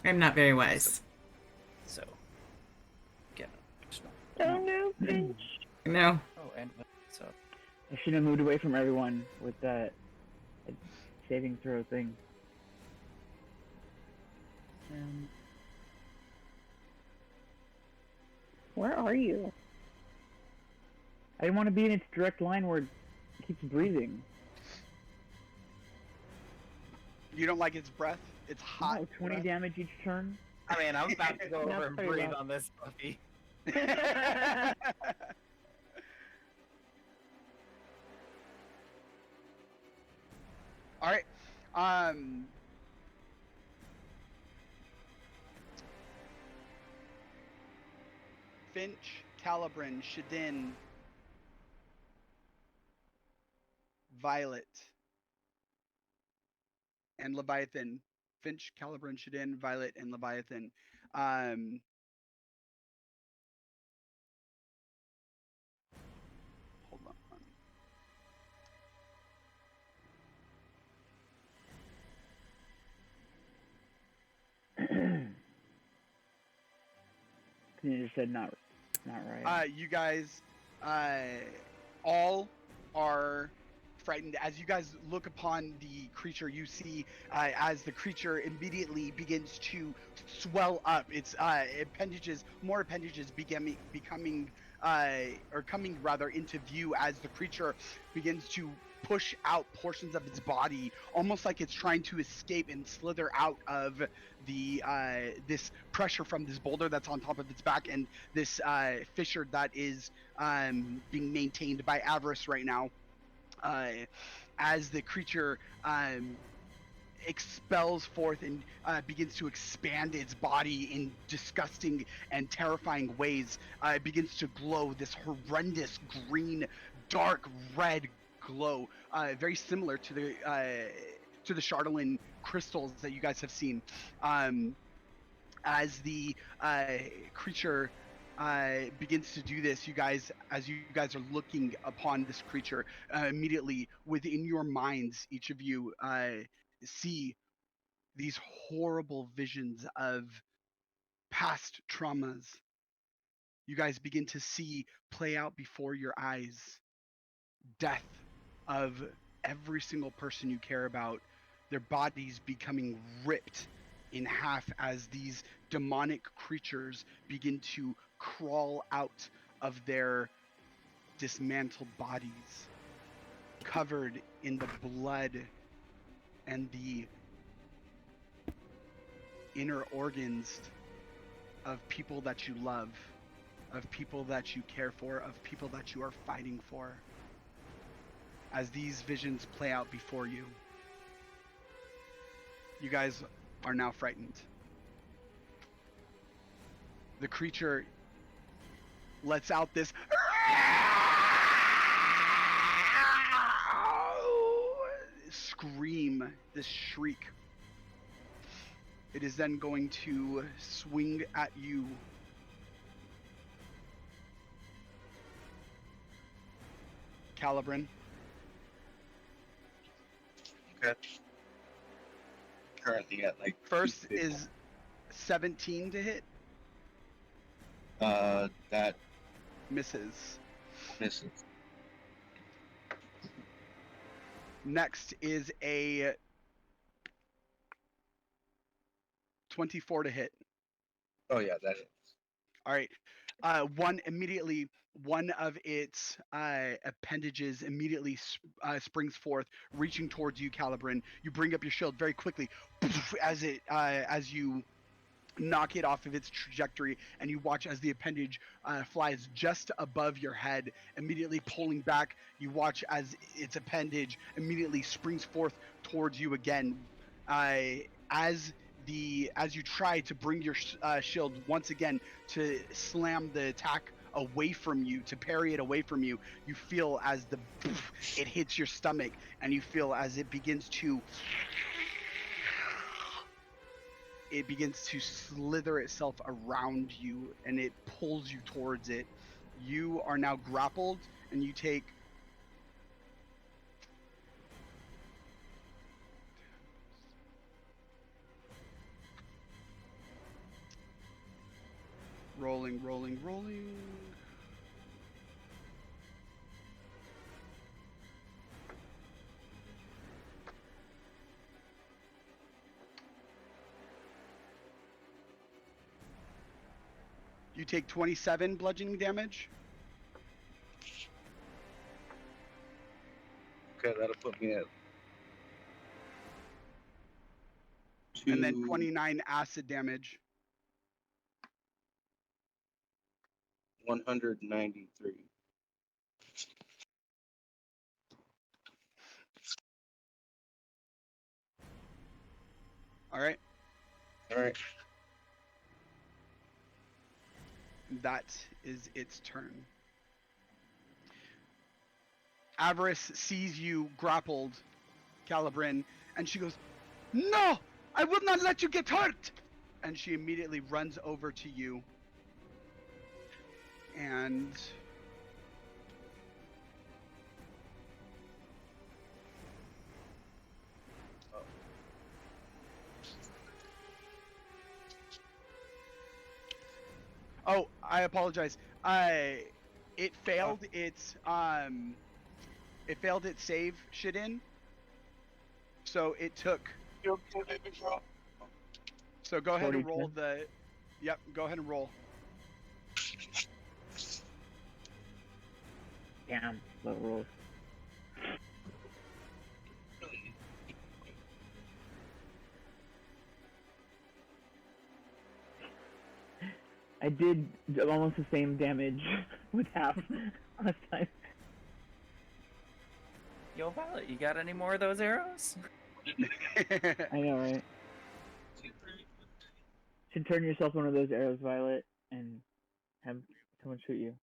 I'm not very wise. So, get Oh no, Finch. No. Oh, and so I should have moved away from everyone with that saving throw thing. Where are you? I didn't want to be in its direct line where it keeps breathing. You don't like its breath? It's hot. No, 20 damage each turn. I mean, I'm about to go That's over and pretty breathe rough. on this puppy. All right. Finch, Calibran, Shadin, Violet, and Leviathan. Finch, Calibran, Shadin, Violet, and Leviathan. Hold on. You just said not right. You guys all are frightened. As you guys look upon the creature, you see as the creature immediately begins to swell up. Its more appendages coming rather into view as the creature begins to push out portions of its body, almost like it's trying to escape and slither out of the this pressure from this boulder that's on top of its back and this fissure that is being maintained by Avarice right now. As the creature expels forth and begins to expand its body in disgusting and terrifying ways, it begins to glow this horrendous green, dark red glow, very similar to the Chardolin crystals that you guys have seen. As the creature begins to do this, as you guys are looking upon this creature, immediately within your minds, each of you see these horrible visions of past traumas. You guys begin to see play out before your eyes death of every single person you care about, their bodies becoming ripped in half as these demonic creatures begin to crawl out of their dismantled bodies, covered in the blood and the inner organs of people that you love, of people that you care for, of people that you are fighting for. As these visions play out before you, you guys are now frightened. The creature lets out this scream, this shriek. It is then going to swing at you. Calibran. Okay. Currently at like First is 17 to hit. That Misses. misses. Next is a 24 to hit. Oh yeah, that is. All right. One of its appendages immediately springs forth, reaching towards you, Calibrin. You bring up your shield very quickly as you knock it off of its trajectory, and you watch as the appendage flies just above your head, immediately pulling back. You watch as its appendage immediately springs forth towards you again. As you try to bring your shield once again to slam the attack away from you, to parry it away from you, you feel as it hits your stomach, and you feel as it begins to slither itself around you, and it pulls you towards it. You are now grappled, and you take rolling. You take 27 bludgeoning damage. Okay, that'll put me at. And then 29 acid damage. 193. All right. All right. That is its turn. Avarice sees you grappled, Calibrin, and she goes, "No! I will not let you get hurt!" And she immediately runs over to you. And oh, I apologize. It failed its save shit in. So it took. So go ahead and roll the. Yep, go ahead and roll. Damn, low rolls. I did almost the same damage with half last time. Yo, Violet, you got any more of those arrows? I know, right? Should turn yourself one of those arrows, Violet, and have someone shoot you.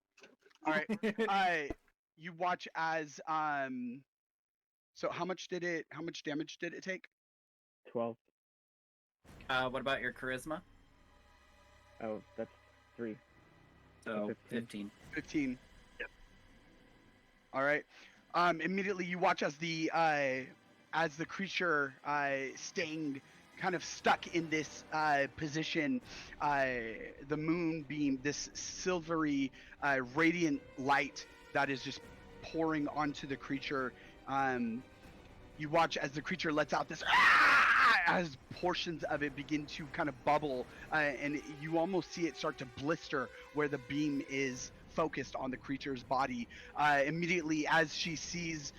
All right. You watch as So how much damage did it take? 12. What about your charisma? Oh, that's 3. So 15. 15. Yep. All right. Immediately you watch as the creature staying kind of stuck in this position, the moonbeam, this silvery radiant light that is just pouring onto the creature. You watch as the creature lets out this as portions of it begin to kind of bubble, and you almost see it start to blister where the beam is focused on the creature's body. Immediately as she sees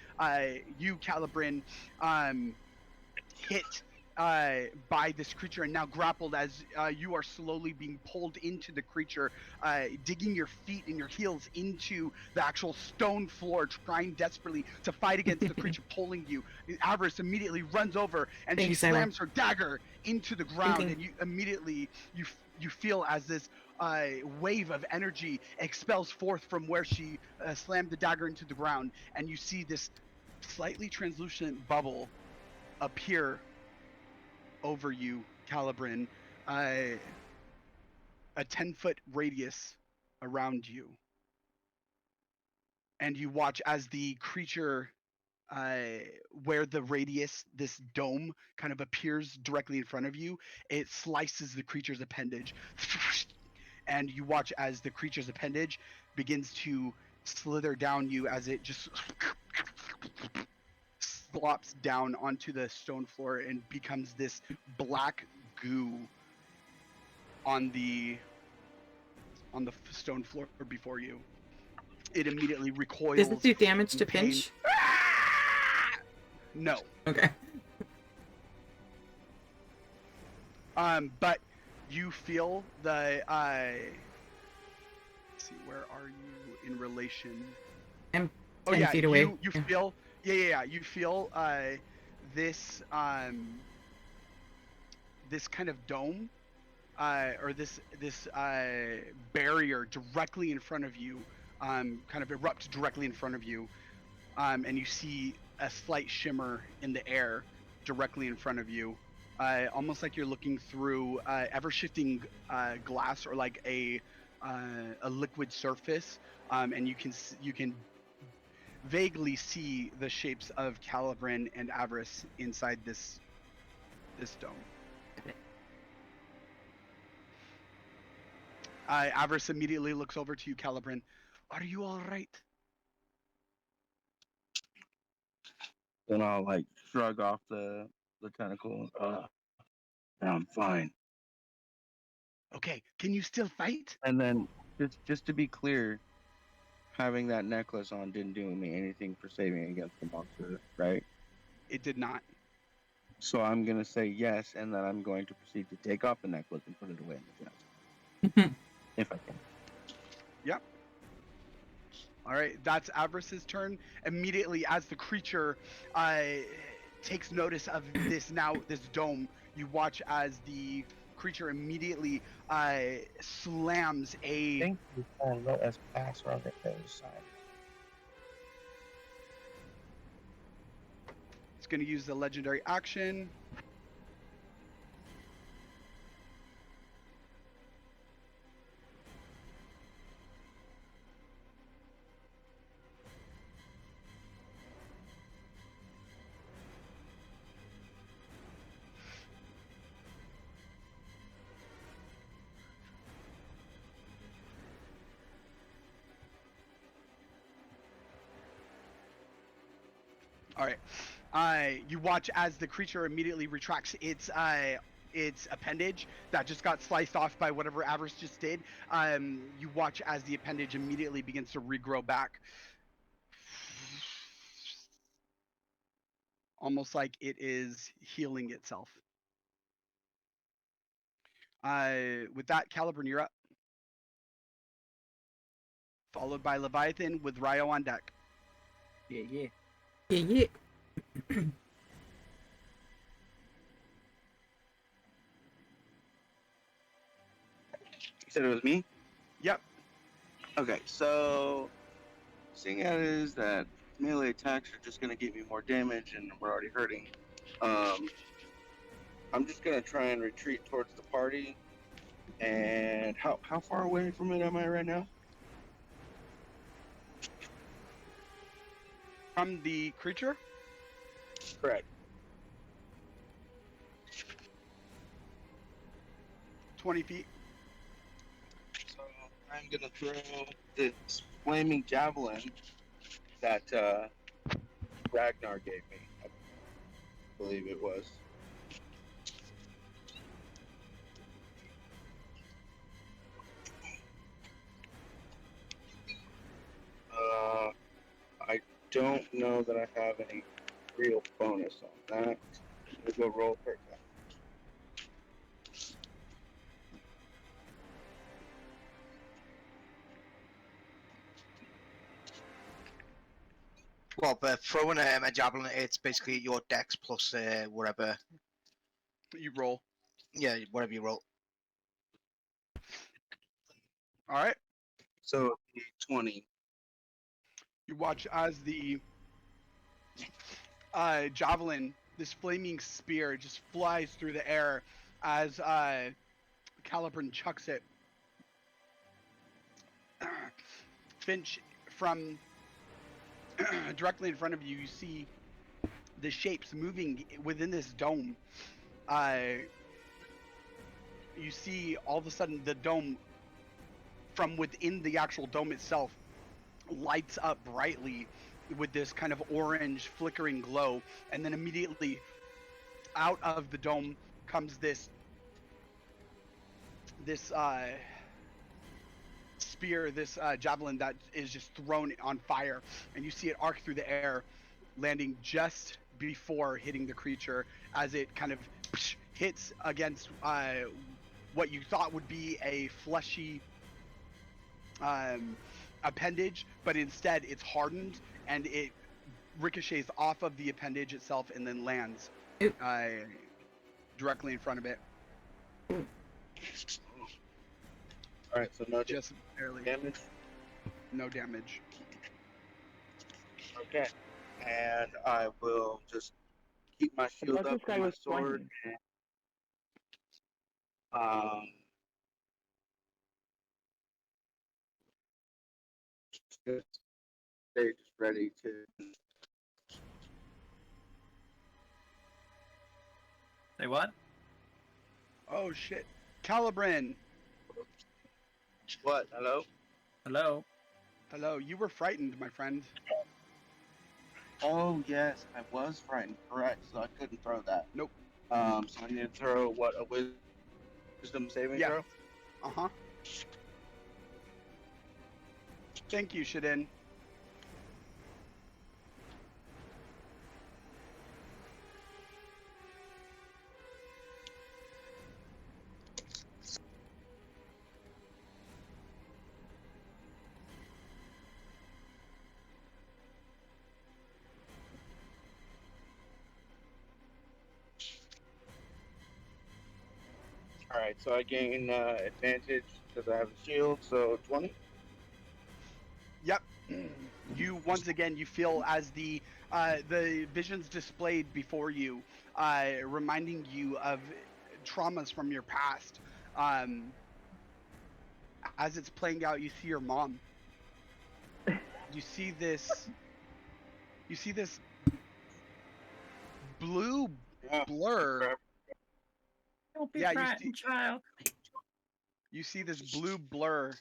you, Calibrin, hit by this creature and now grappled as you are slowly being pulled into the creature, digging your feet and your heels into the actual stone floor, trying desperately to fight against the creature pulling you. Avarice immediately runs over and she slams her dagger into the ground, and you immediately you feel as this wave of energy expels forth from where she slammed the dagger into the ground, and you see this slightly translucent bubble appear over you, Calibrin, a 10-foot radius around you. And you watch as the creature, where the radius, this dome, kind of appears directly in front of you, it slices the creature's appendage. And you watch as the creature's appendage begins to slither down you as it just flops down onto the stone floor and becomes this black goo on the stone floor before you. It immediately recoils. Does it do damage to pain. Finch? No. Okay. But you feel the let's see, where are you in relation? I'm 10 feet away. You feel you feel this this kind of dome or this barrier directly in front of you kind of erupt directly in front of you, and you see a slight shimmer in the air directly in front of you, almost like you're looking through ever-shifting glass or like a liquid surface, and you can vaguely see the shapes of Calibran and Avarice inside this dome. Avarice immediately looks over to you, Calibran. Are you all right? Then I'll like shrug off the tentacle. I'm fine. Okay, can you still fight? And then just to be clear, having that necklace on didn't do me anything for saving against the monster, right? It did not. So I'm gonna say yes, and then I'm going to proceed to take off the necklace and put it away in the chest. If I can. Yep. All right, that's Avarice's turn. Immediately, as the creature takes notice of this dome, you watch as the creature immediately slams a. I think we can let us pass on the other side. It's going to use the legendary action. All right. You watch as the creature immediately retracts its appendage that just got sliced off by whatever Avarice just did. You watch as the appendage immediately begins to regrow back, almost like it is healing itself. With that, Calibran, you're up. Followed by Leviathan with Ryo on deck. Yeah. Yeah. You said it was me? Yep. Okay, so seeing as that melee attacks are just gonna give me more damage and we're already hurting, I'm just gonna try and retreat towards the party. And how far away from it am I right now? From the creature? Correct. 20 feet. So I'm gonna throw this flaming javelin that Ragnar gave me. I believe it was. I don't know that I have any real bonus on that. We'll go roll for that. Well, but throwing a javelin, it's basically your dex plus whatever. You roll. Yeah, whatever you roll. All right. So 20. You watch as the javelin, this flaming spear, just flies through the air as Calibran chucks it. Finch, from directly in front of you, you see the shapes moving within this dome. You see all of a sudden the dome, from within the actual dome itself, lights up brightly with this kind of orange flickering glow, and then immediately out of the dome comes this spear, this javelin that is just thrown on fire, and you see it arc through the air, landing just before hitting the creature as it kind of hits against what you thought would be a fleshy appendage, but instead it's hardened and it ricochets off of the appendage itself and then lands directly in front of it. Alright, so no just barely damage? No damage. Okay. And I will just keep my shield up and my sword. And, just stay just ready to. Say what? Oh shit. Calibrin! What? Hello? Hello? Hello, you were frightened, my friend. Oh, yes, I was frightened, correct, so I couldn't throw that. Nope. So I need to throw, what, a wisdom saving throw? Uh-huh. Thank you, Shadin. Alright, so I gain advantage because I have a shield, so 20? Yep. You once again you feel as the visions displayed before you, reminding you of traumas from your past. As it's playing out, you see your mom. You see this blue blur. Don't be frightened, child. You see this blue blur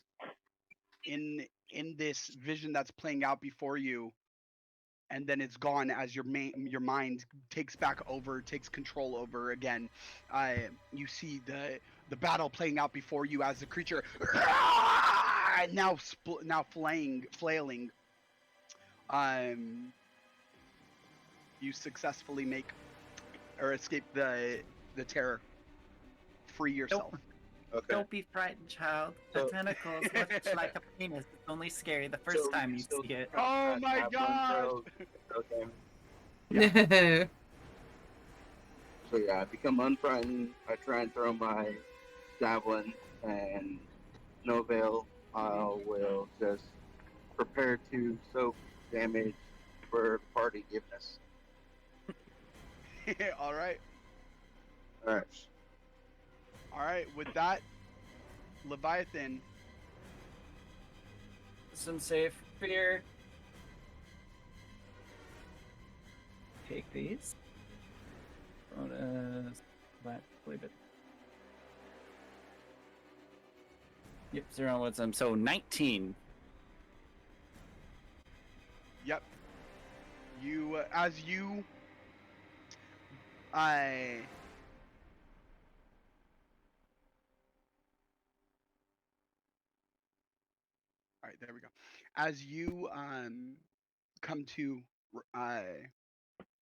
in this vision that's playing out before you, and then it's gone as your mind takes control over again. You see the battle playing out before you as the creature now flailing. You successfully make or escape the terror. Free yourself. Okay. Don't be frightened, child. The tentacles look like a penis. It's only scary the first time you see it. Oh my god! Okay. No. So yeah, I become unfrightened. I try and throw my javelin, and no avail. I will just prepare to soak damage for party giveness. All right. All right. All right. With that, Leviathan. Some safe fear. Take these. Bonus. Leave it. Yep, 0 on wisdom. So 19. Yep. You, as you, all right, there we go. As you come to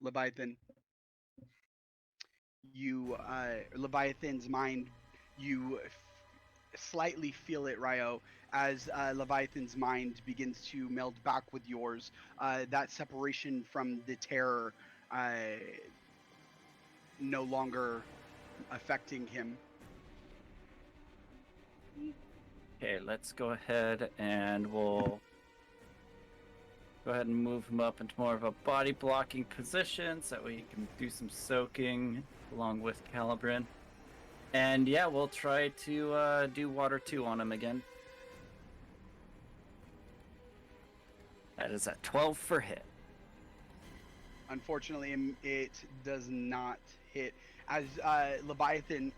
Leviathan, you Leviathan's mind, you slightly feel it, Ryo, as Leviathan's mind begins to meld back with yours. That separation from the terror no longer affecting him. Okay, let's go ahead and we'll go ahead and move him up into more of a body blocking position so that we can do some soaking along with Calibrin. And yeah, we'll try to do water 2 on him again. That is a 12 for hit. Unfortunately, it does not hit. As Leviathan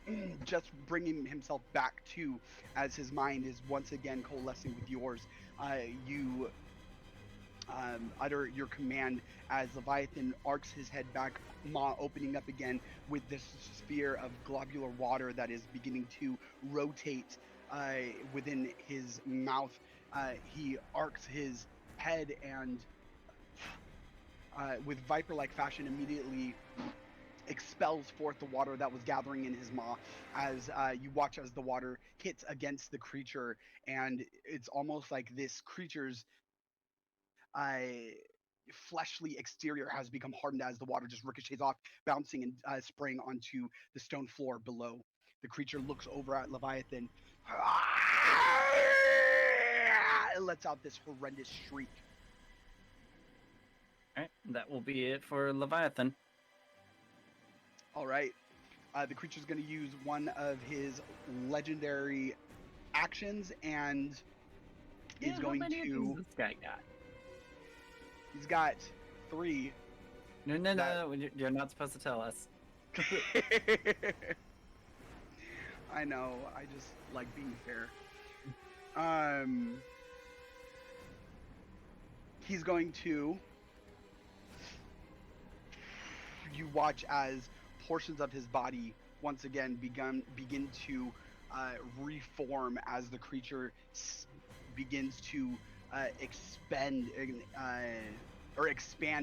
just bringing himself back to, as his mind is once again coalescing with yours, you utter your command as Leviathan arcs his head back, maw opening up again with this sphere of globular water that is beginning to rotate within his mouth. He arcs his head and with viper-like fashion immediately expels forth the water that was gathering in his maw as you watch as the water hits against the creature, and it's almost like this creature's fleshly exterior has become hardened as the water just ricochets off, bouncing and spraying onto the stone floor below. The creature looks over at Leviathan. It lets out this horrendous shriek. Alright, that will be it for Leviathan. Alright. The creature's going to use one of his legendary actions and is going how many to... does this guy got? He's got 3. No, you're not supposed to tell us. I know, I just like being fair. He's going to... You watch as portions of his body once again begin to reform as the creature begins to expand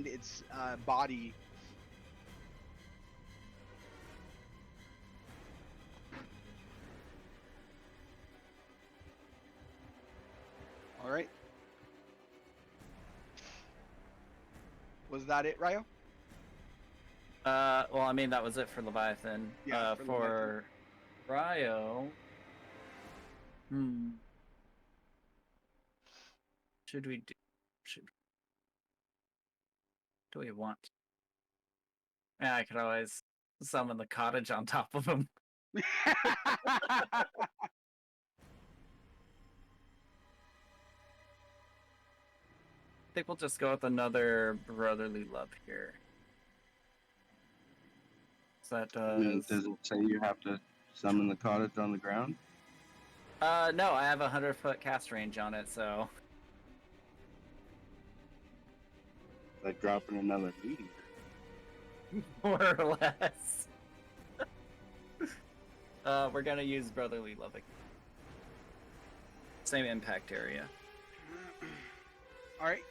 its body. All right. Was that it, Ryo? Well, I mean, that was it for Leviathan. Yeah, for Ryo... Should we do... Do we want... Yeah, I could always summon the cottage on top of him. I think we'll just go with another brotherly love here. So that does... Does it say you have to summon the cottage on the ground? No, I have a 100-foot cast range on it, so... Like dropping another meteor. More or less. We're gonna use brotherly love again. Same impact area. Alright.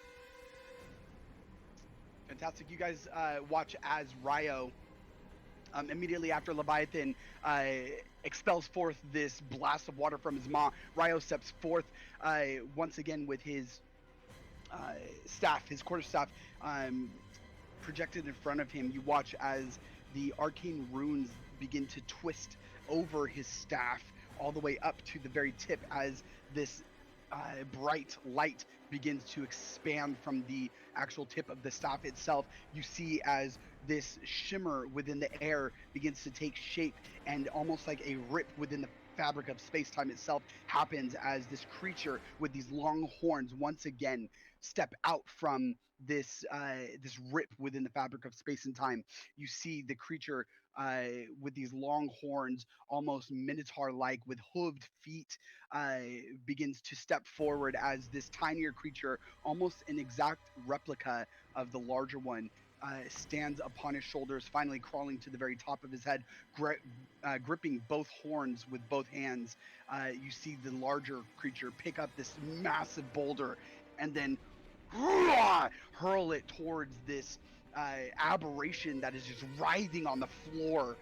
Fantastic. You guys watch as Ryo, immediately after Leviathan expels forth this blast of water from his maw, Ryo steps forth once again with his staff, his quarterstaff, projected in front of him. You watch as the arcane runes begin to twist over his staff all the way up to the very tip as this bright light begins to expand from the actual tip of the staff itself. You see as this shimmer within the air begins to take shape, and almost like a rip within the fabric of space-time itself happens as this creature with these long horns once again step out from this this rip within the fabric of space and time. You see the creature with these long horns, almost minotaur-like, with hooved feet, begins to step forward as this tinier creature, almost an exact replica of the larger one, stands upon his shoulders, finally crawling to the very top of his head, gripping both horns with both hands. You see the larger creature pick up this massive boulder and then hurl it towards this aberration that is just writhing on the floor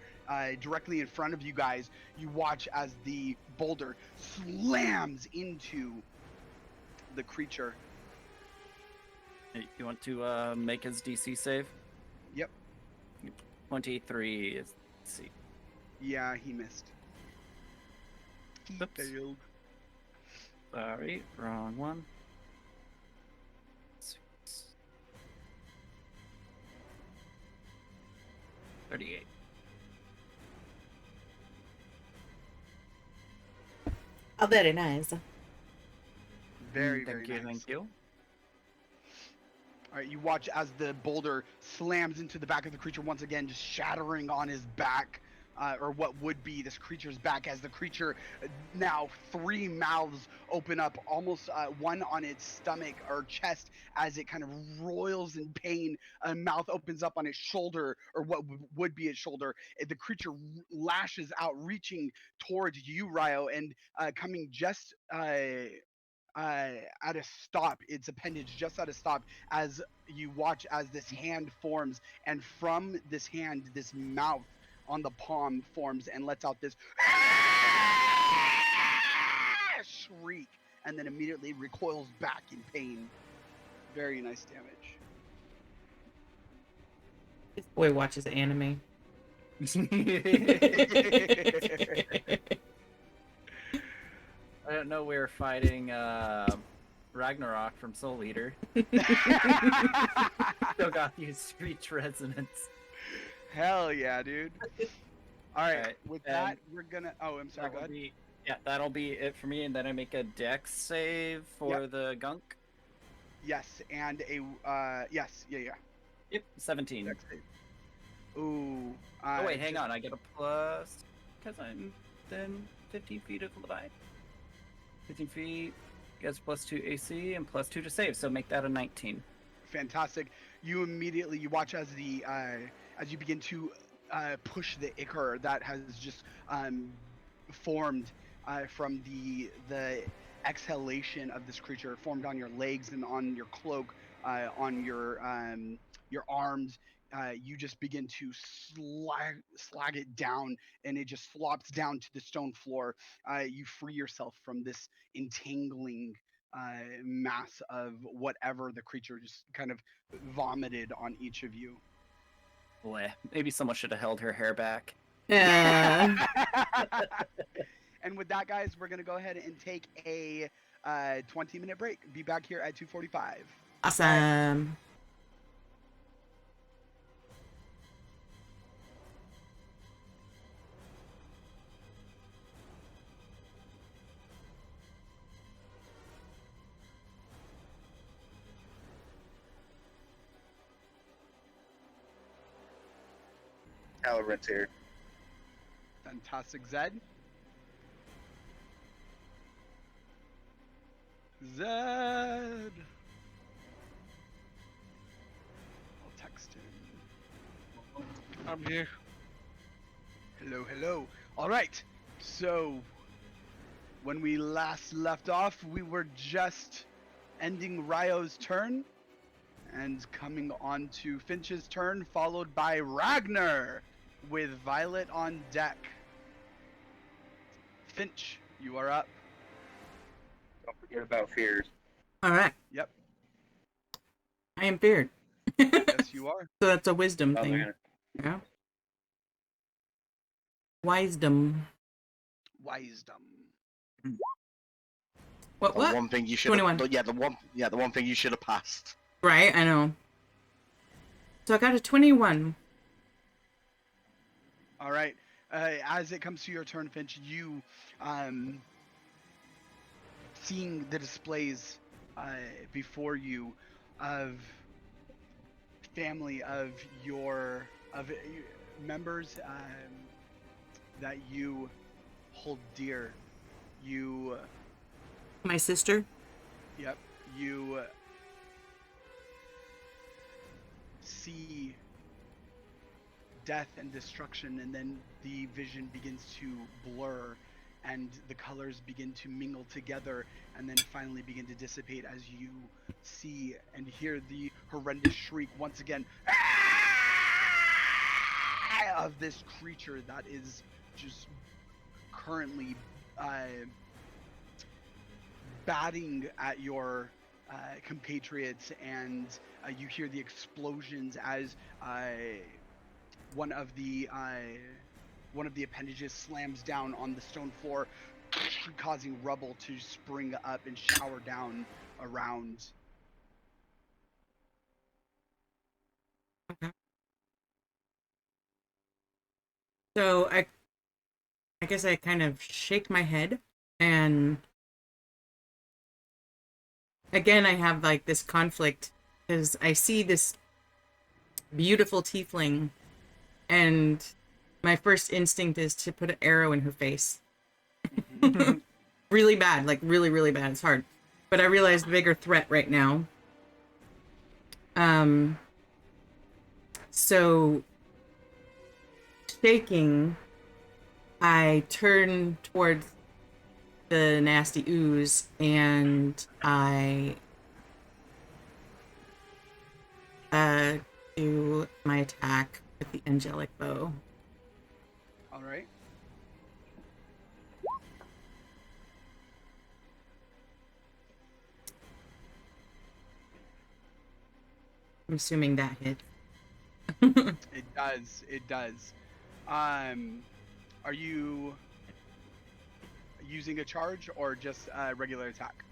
directly in front of you guys. You watch as the boulder slams into the creature. You want to make his DC save? Yep. 23 is... Let's see. Yeah, he missed. He failed. Sorry, wrong one. 38. Oh, very nice. Very, thank very you, nice. Thank you. All right, you watch as the boulder slams into the back of the creature once again, just shattering on his back. or what would be this creature's back, as the creature now 3 mouths open up, almost one on its stomach or chest, as it kind of roils in pain. A mouth opens up on its shoulder, or what would be its shoulder. The creature lashes out, reaching towards you, Ryo, and coming just at a stop, its appendage just at a stop, as you watch as this hand forms, and from this hand, this mouth on the palm forms and lets out this shriek, and then immediately recoils back in pain. Very nice damage. This boy watches anime. I don't know, we were fighting Ragnarok from Soul Eater. Still got these screech resonance. Hell yeah, dude. Alright, with that, we're gonna... Oh, I'm sorry, go ahead. Yeah, that'll be it for me, and then I make a dex save for the gunk. Yes, and a... yes, yeah. Yep, 17. Dex save. Ooh. Oh wait, hang on, I get a plus... Because I'm then 15 feet of Levi. 15 feet gets +2 AC and +2 to save, so make that a 19. Fantastic. You immediately, you watch as the as you begin to push the ichor that has just formed from the exhalation of this creature, formed on your legs and on your cloak, on your arms. You just begin to slag it down, and it just flops down to the stone floor. You free yourself from this entangling mass of whatever the creature just kind of vomited on each of you. Boy, maybe someone should have held her hair back. Yeah. And with that, guys, we're going to go ahead and take a 20-minute break. Be back here at 2:45. Awesome. Halloran's here. Fantastic, Zed. Zed! I'll text him. I'm here. Hello. All right. So, when we last left off, we were just ending Ryo's turn and coming on to Finch's turn, followed by Ragnar with Violet on deck. Finch, you are up. Don't forget about fears. All right. Yep. I am feared. Yes, you are. So that's a wisdom thing. Man. Yeah. Wisdom. What? The one thing you should 21. have. The one thing you should have passed. Right, I know. So I got a 21. All right. As it comes to your turn, Finch, you seeing the displays before you of family of your members that you hold dear. You. My sister? Yep. You see death and destruction, and then the vision begins to blur, and the colors begin to mingle together, and then finally begin to dissipate as you see and hear the horrendous shriek once again of this creature that is just currently batting at your compatriots, and you hear the explosions as one of the appendages slams down on the stone floor, causing rubble to spring up and shower down around. Okay. So I guess I kind of shake my head, and again I have like this conflict because I see this beautiful tiefling, and my first instinct is to put an arrow in her face. Really bad, like really, really bad. It's hard. But I realize the bigger threat right now. So shaking, I turn towards the nasty ooze and I do my attack with the angelic bow. All right. I'm assuming that hits. It does. It does. Are you using a charge or just a regular attack?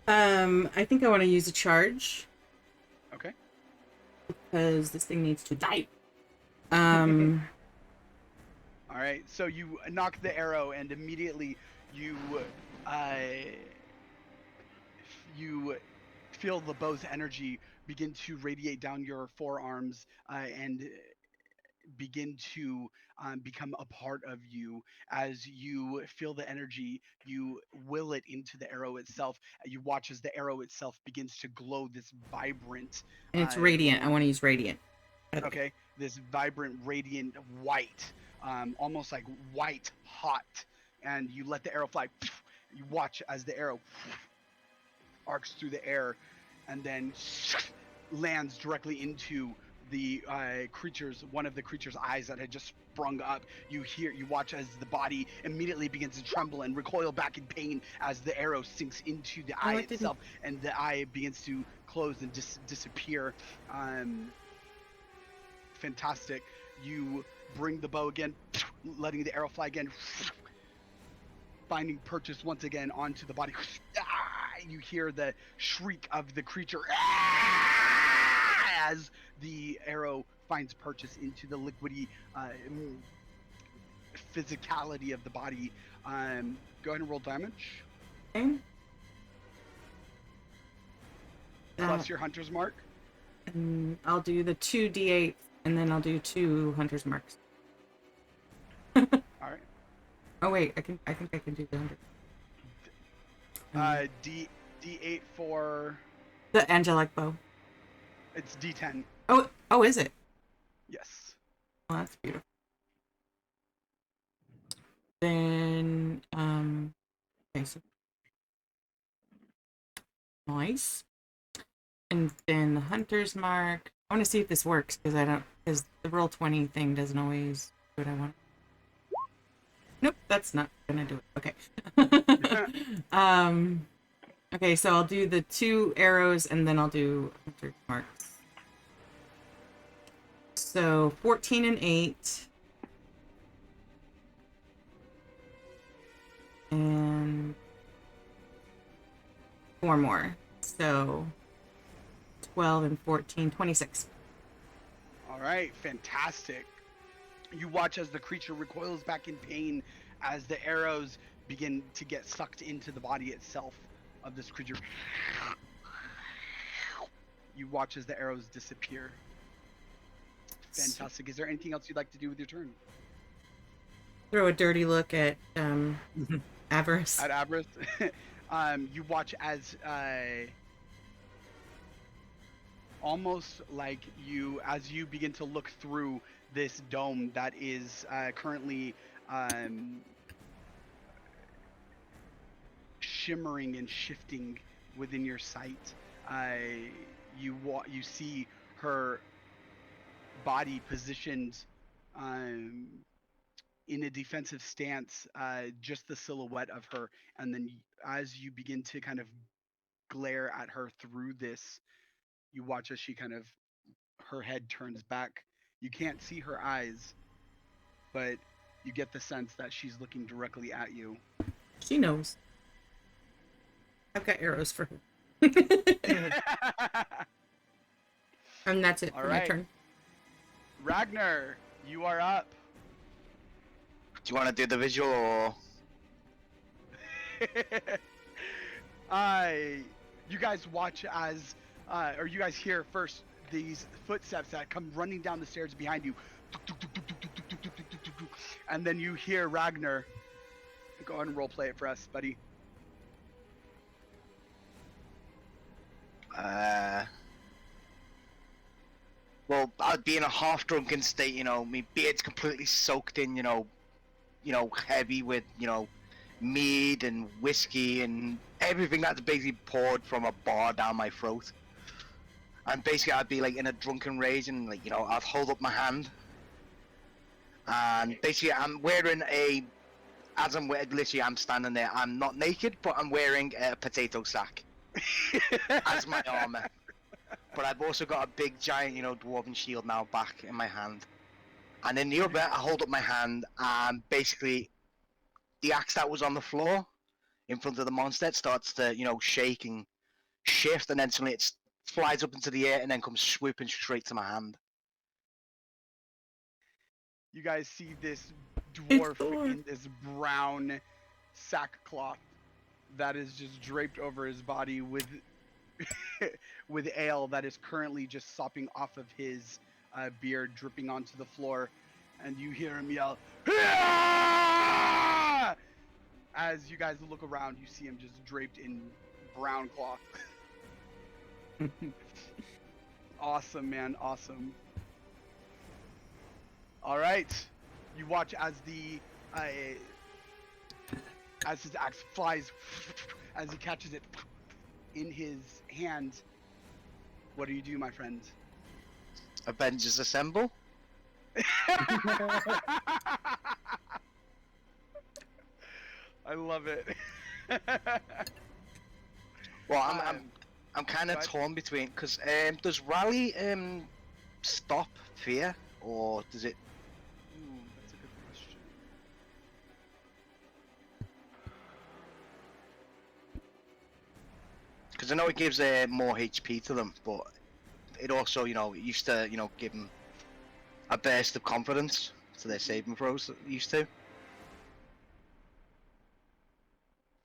I think I want to use a charge. Okay. Because this thing needs to die. All right. So you knock the arrow, and immediately you feel the bow's energy begin to radiate down your forearms and begin to become a part of you. As you feel the energy, you will it into the arrow itself. You watch as the arrow itself begins to glow this vibrant. And it's radiant. I want to use radiant. Okay, this vibrant, radiant white, almost like white hot. And you let the arrow fly. You watch as the arrow arcs through the air and then lands directly into the one of the creature's eyes that had just sprung up. You watch as the body immediately begins to tremble and recoil back in pain as the arrow sinks into the eye itself, and the eye begins to close and disappear. Fantastic. You bring the bow again, letting the arrow fly again, finding purchase once again onto the body. You hear the shriek of the creature as the arrow finds purchase into the liquidy physicality of the body. Go ahead and roll damage. Okay. Plus your hunter's mark. And I'll do the 2d8, and then I'll do 2 hunter's marks. All right. Oh wait, I think I can do the 100. D8 for the angelic bow. It's D10. Oh, is it? Yes. Oh, that's beautiful. Then, okay, so nice. And then the hunter's mark. I want to see if this works because the roll 20 thing doesn't always do what I want. Nope, that's not gonna do it. Okay. Okay, so I'll do the 2 arrows and then I'll do hunter's marks. So 14 and 8. And 4 more. So 12 and 14, 26. All right, fantastic. You watch as the creature recoils back in pain as the arrows begin to get sucked into the body itself of this creature. You watch as the arrows disappear. Fantastic. Is there anything else you'd like to do with your turn? Throw a dirty look at Avarice. At Avarice? You watch as almost like as you begin to look through this dome that is currently shimmering and shifting within your sight. You see her body positioned in a defensive stance, just the silhouette of her, and then as you begin to kind of glare at her through this, you watch as her head turns back. You can't see her eyes, but you get the sense that she's looking directly at you. She knows. I've got arrows for her. And that's it for my turn. Ragnar, you are up. Do you want to do the visual or? You guys watch as, or you guys hear first these footsteps that come running down the stairs behind you. And then you hear Ragnar. Go ahead and roleplay it for us, buddy. Well, I'd be in a half-drunken state, you know. My beard's completely soaked in, you know, heavy with, you know, mead and whiskey and everything that's basically poured from a bar down my throat. And basically, I'd be like in a drunken rage, and like, you know, I'd hold up my hand, and basically, I'm wearing literally, I'm standing there. I'm not naked, but I'm wearing a potato sack as my armor. But I've also got a big, giant, you know, dwarven shield now back in my hand. And in the other, I hold up my hand, and basically, the axe that was on the floor in front of the monster, it starts to, you know, shake and shift, and then suddenly it flies up into the air and then comes swooping straight to my hand. You guys see this dwarf in this brown sackcloth that is just draped over his body with with ale that is currently just sopping off of his beard, dripping onto the floor, and you hear him yell, "Hurrah!" As you guys look around, you see him just draped in brown cloth. Awesome, man, awesome. All right, you watch as as his axe flies, as he catches it in his hand. What do you do, my friend? Avengers Assemble. I love it. Well, I'm kind of torn between, because does rally stop fear, or does it? Ooh, that's a good question. Because I know it gives more HP to them, but it also, you know, it used to, you know, give them a burst of confidence to their saving throws. It used to.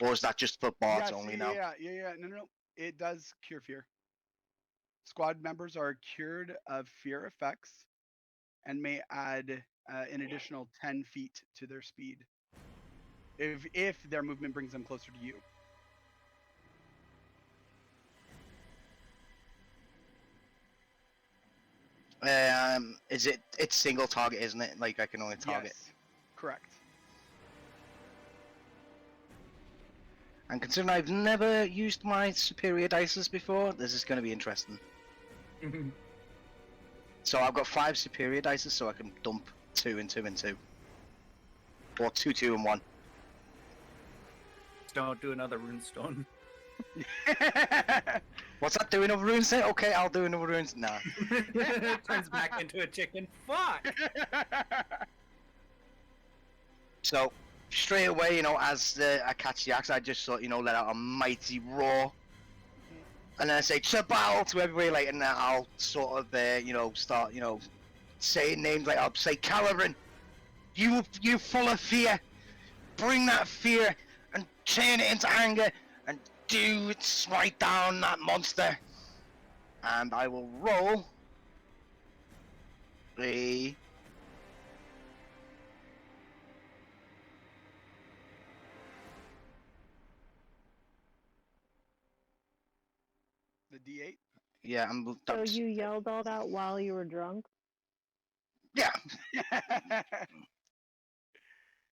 Or is that just for bards only now? Yeah. No. It does cure fear. Squad members are cured of fear effects and may add an additional 10 feet to their speed if their movement brings them closer to you. It's single target, isn't it? Like, I can only target. Yes, correct. And considering I've never used my superior dices before, this is going to be interesting. So I've got 5 superior dices, so I can dump 2 and 2 and 2. Or 2, 2 and 1. Don't do another runestone. What's that, doing another rune set? Okay, I'll do another rune. Nah. Turns back into a chicken. Fuck! So, straight away, you know, as I catch the axe, I just sort, you know, let out a mighty roar. And then I say, to battle to everybody, like, and then I'll sort of, you know, start, you know, saying names, like, I'll say, Caliban, you full of fear. Bring that fear and turn it into anger and do smite down that monster. And I will roll a... The D8? Yeah, So you yelled all that while you were drunk? Yeah.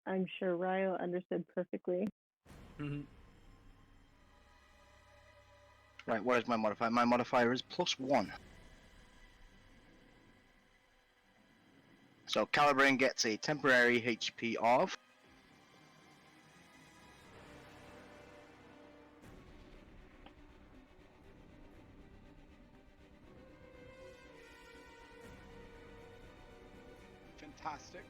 I'm sure Ryo understood perfectly. Right, what is my modifier? My modifier is +1. So Calibrain gets a temporary HP of... Fantastic.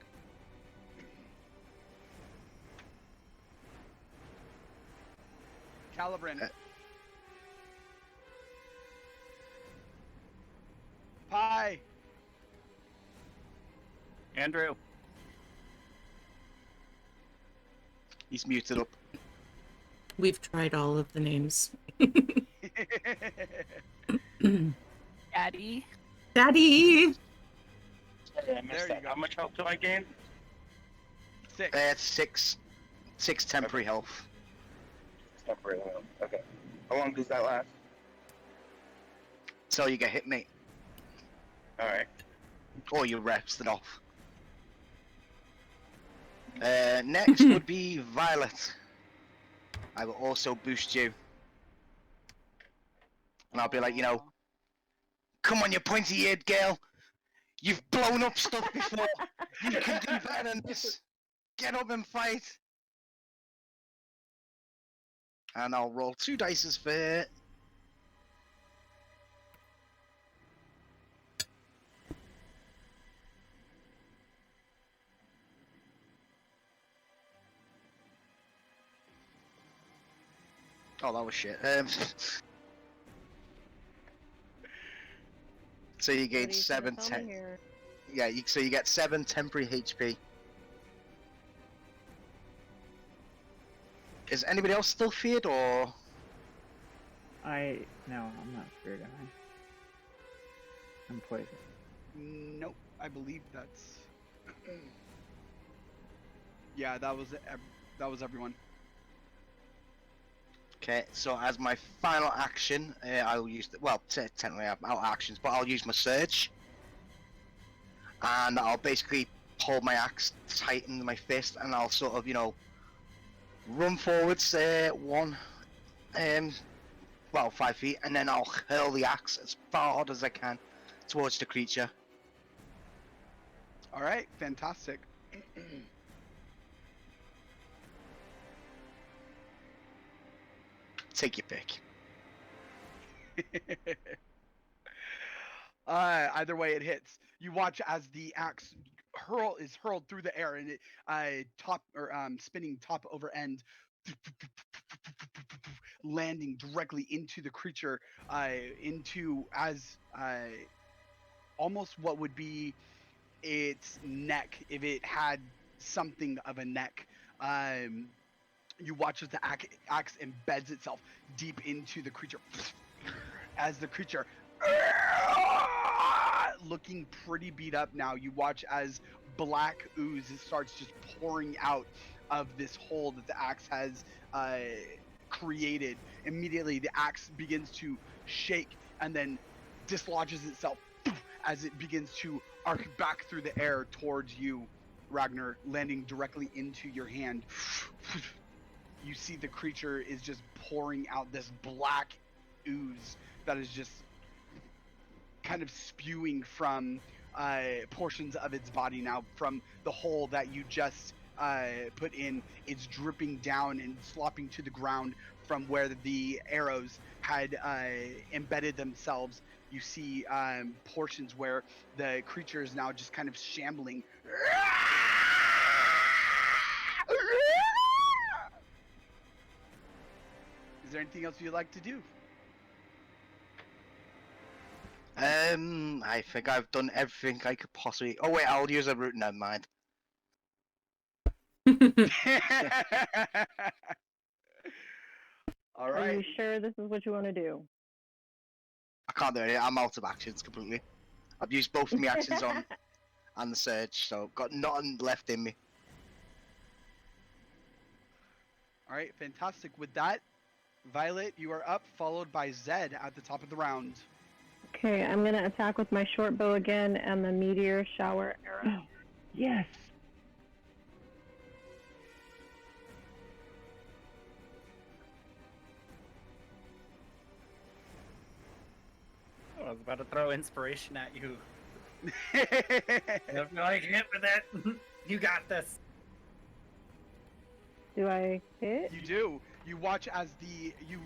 Calibrin. Pie. Andrew. He's muted up. We've tried all of the names. Daddy. Daddy! I missed that. How much health do I gain? 6. It's 6 temporary health. Temporary health. Okay. How long does that last? Till you get hit, mate. Alright. Or you rest it off. Next would be Violet. I will also boost you. And I'll be like, you know, come on, you pointy-eared girl. You've blown up stuff before. You can do better than this. Get up and fight. And I'll roll 2 dice for it. Oh, that was shit. So you gain 7 Yeah, so you get 7 temporary HP. Is anybody else still feared, or? No, I'm not scared, am I? I'm poisoned. Nope, I believe that's. Yeah, that was everyone. Okay, so as my final action, I'll use technically I'm out of actions, but I'll use my surge, and I'll basically hold my axe tight in my fist, and I'll sort of, you know, run forwards 5 feet, and then I'll hurl the axe as far hard as I can towards the creature. All right, fantastic. Take your pick. Either way, it hits. You watch as the axe is hurled through the air, and it spinning top over end, landing directly into the creature, almost what would be its neck if it had something of a neck. You watch as the axe embeds itself deep into the creature, as the creature, looking pretty beat up now. You watch as black ooze starts just pouring out of this hole that the axe has created. Immediately, the axe begins to shake and then dislodges itself as it begins to arc back through the air towards you, Ragnar, landing directly into your hand. You see the creature is just pouring out this black ooze that is just kind of spewing from portions of its body now from the hole that you just put in. It's dripping down and slopping to the ground from where the arrows had embedded themselves. You see portions where the creature is now just kind of shambling. Is there anything else you'd like to do? I think I've done everything I could possibly. Oh wait, I'll use a route. Never mind. All Are you right. sure this is what you want to do? I can't do it. I'm out of actions completely. I've used both of my actions on the surge, so got nothing left in me. All right, fantastic. With that, Violet, you are up, followed by Zed at the top of the round. Okay, I'm gonna attack with my short bow again and the meteor shower arrow. Yes! I was about to throw inspiration at you. If you like hit with it, you got this. Do I hit? You do. You watch as you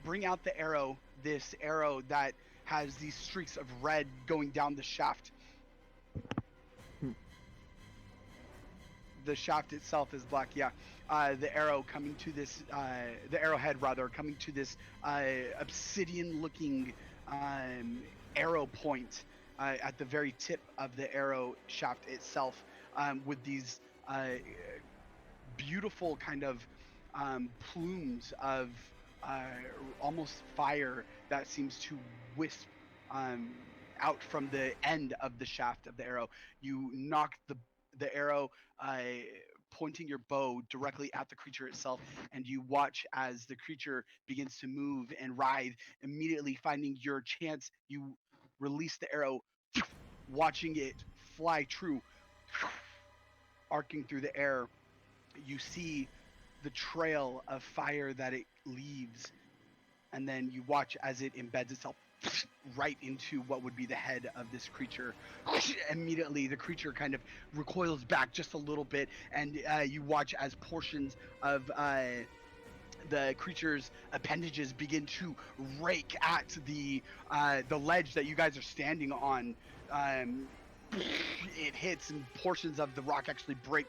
bring out the arrow, this arrow that has these streaks of red going down the shaft. The shaft itself is black, yeah. The arrow coming to this, the arrowhead rather, coming to this obsidian-looking arrow point at the very tip of the arrow shaft itself, with these beautiful kind of plumes of almost fire that seems to wisp out from the end of the shaft of the arrow. You knock the arrow pointing your bow directly at the creature itself, and you watch as the creature begins to move and writhe. Immediately finding your chance, you release the arrow, watching it fly true, arcing through the air. You see the trail of fire that it leaves, and then you watch as it embeds itself right into what would be the head of this creature. Immediately, the creature kind of recoils back just a little bit, and you watch as portions of the creature's appendages begin to rake at the ledge that you guys are standing on. It hits, and portions of the rock actually break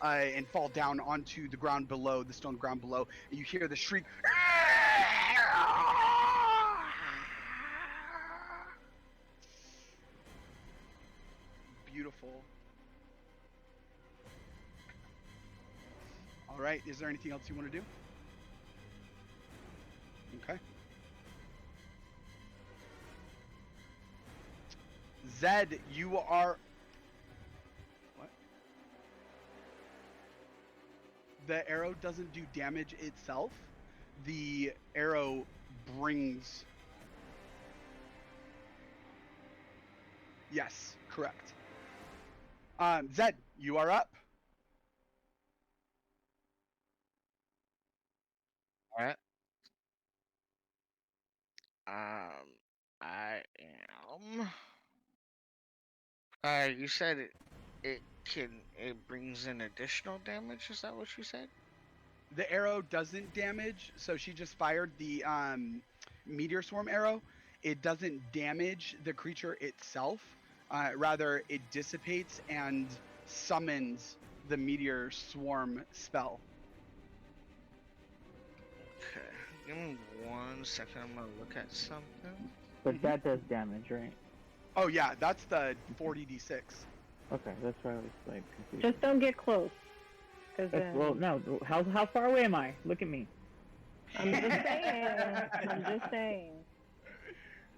and fall down onto the ground below, the stone ground below. And you hear the shriek. Beautiful. All right. Is there anything else you want to do? Okay. Zed, you are... What? The arrow doesn't do damage itself. The arrow brings... Yes, correct. Zed, you are up. All right. I am. You said it brings in additional damage. Is that what you said? The arrow doesn't damage, so she just fired the meteor swarm arrow. It doesn't damage the creature itself. Rather, it dissipates and summons the meteor swarm spell. Okay, give me 1 second. I'm gonna look at something. But that does damage, right? Oh yeah, that's the 40d6. Okay, that's why I was like confused. Just don't get close. Well, no. How far away am I? Look at me. I'm just saying. I'm just saying.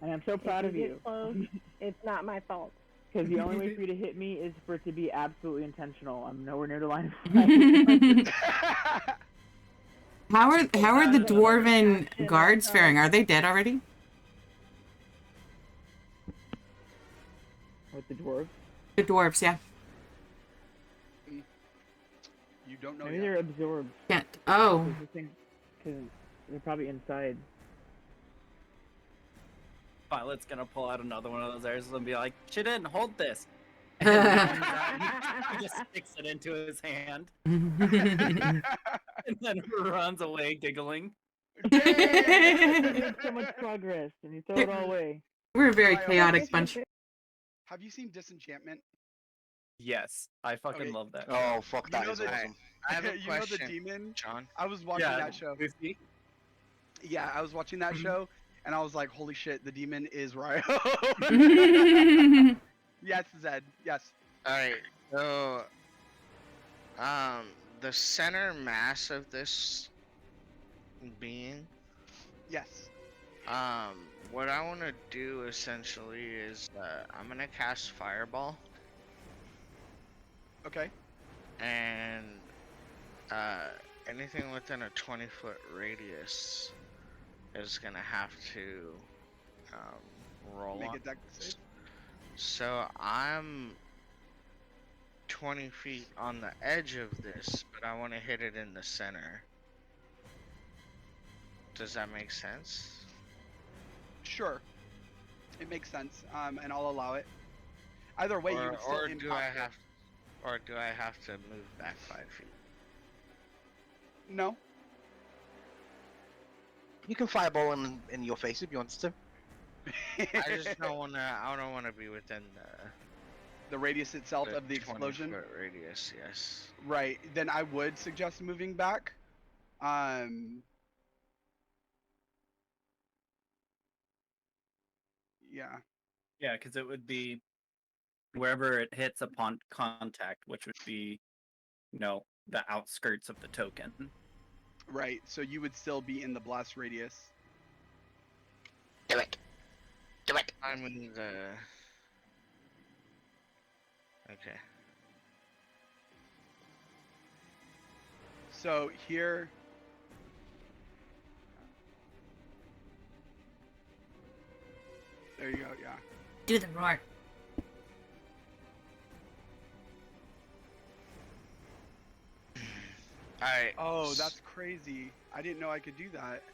And I'm so proud of If you you. get close, it's not my fault. Because the only way for you to hit me is for it to be absolutely intentional. I'm nowhere near the line of sight. How are the dwarven guards faring? Are they dead already? With the dwarves? The dwarves, yeah. You don't know Maybe yet. they're absorbed. Can't. Oh. Because they're probably inside. Violet's gonna pull out another one of those arrows and be like, "She didn't hold this." And he just sticks it into his hand, and then runs away giggling. You made so much progress, and you throw it all away. We're a very chaotic bunch. Have you seen Disenchantment? Yes, I fucking Okay. love that. Oh, fuck, that is the, awesome. I have a you question, know the demon? John. I was watching that show. Lucy? Yeah, I was watching that show, and I was like, holy shit, the demon is Ryo. Yes, Zed. Yes. Alright, so the center mass of this being, Yes. what I want to do essentially is I'm gonna cast Fireball, Okay. and anything within a 20-foot radius is gonna have to roll Make on. a deck save. So I'm 20 feet on the edge of this, but I want to hit it in the center. Does that make sense? Sure. It makes sense, and I'll allow it. Either way, you would still or do I impact it. do I have to move back 5 feet? No. You can fireball in your face if you want to. I just don't want to. I don't want to be within the radius itself the of the explosion. 20-foot radius. Yes. Right. Then I would suggest moving back. Yeah. Yeah, because it would be wherever it hits upon contact, which would be, the outskirts of the token. Right. So you would still be in the blast radius. Do it. Do it. I'm in the. Okay. So here. There you go. Yeah. Do the roar. Alright. Oh, that's crazy. I didn't know I could do that.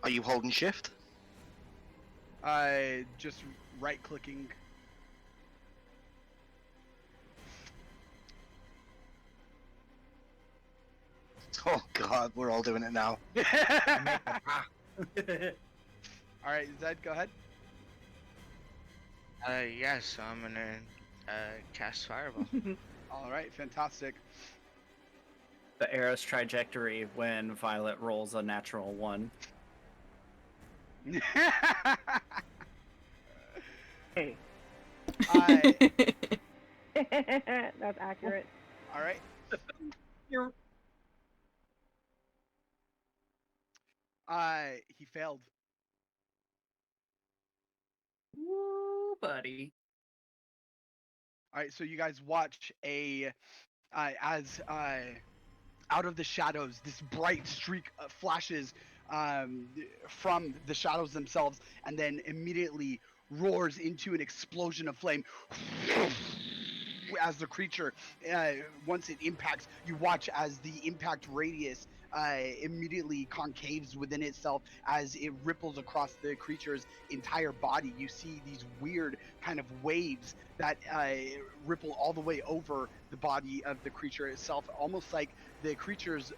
Are you holding shift? Just right clicking. Oh god, we're all doing it now. All right, Zed, go ahead. Yeah, so I'm gonna cast Fireball. All right, fantastic. The arrow's trajectory when Violet rolls a natural 1. Hey. That's accurate. All right. He failed. Woo, buddy. All right, so you guys watch as out of the shadows, this bright streak flashes from the shadows themselves, and then immediately roars into an explosion of flame. As the creature, once it impacts, you watch as the impact radius immediately concaves within itself as it ripples across the creature's entire body. You see these weird kind of waves that ripple all the way over the body of the creature itself, almost like the creature's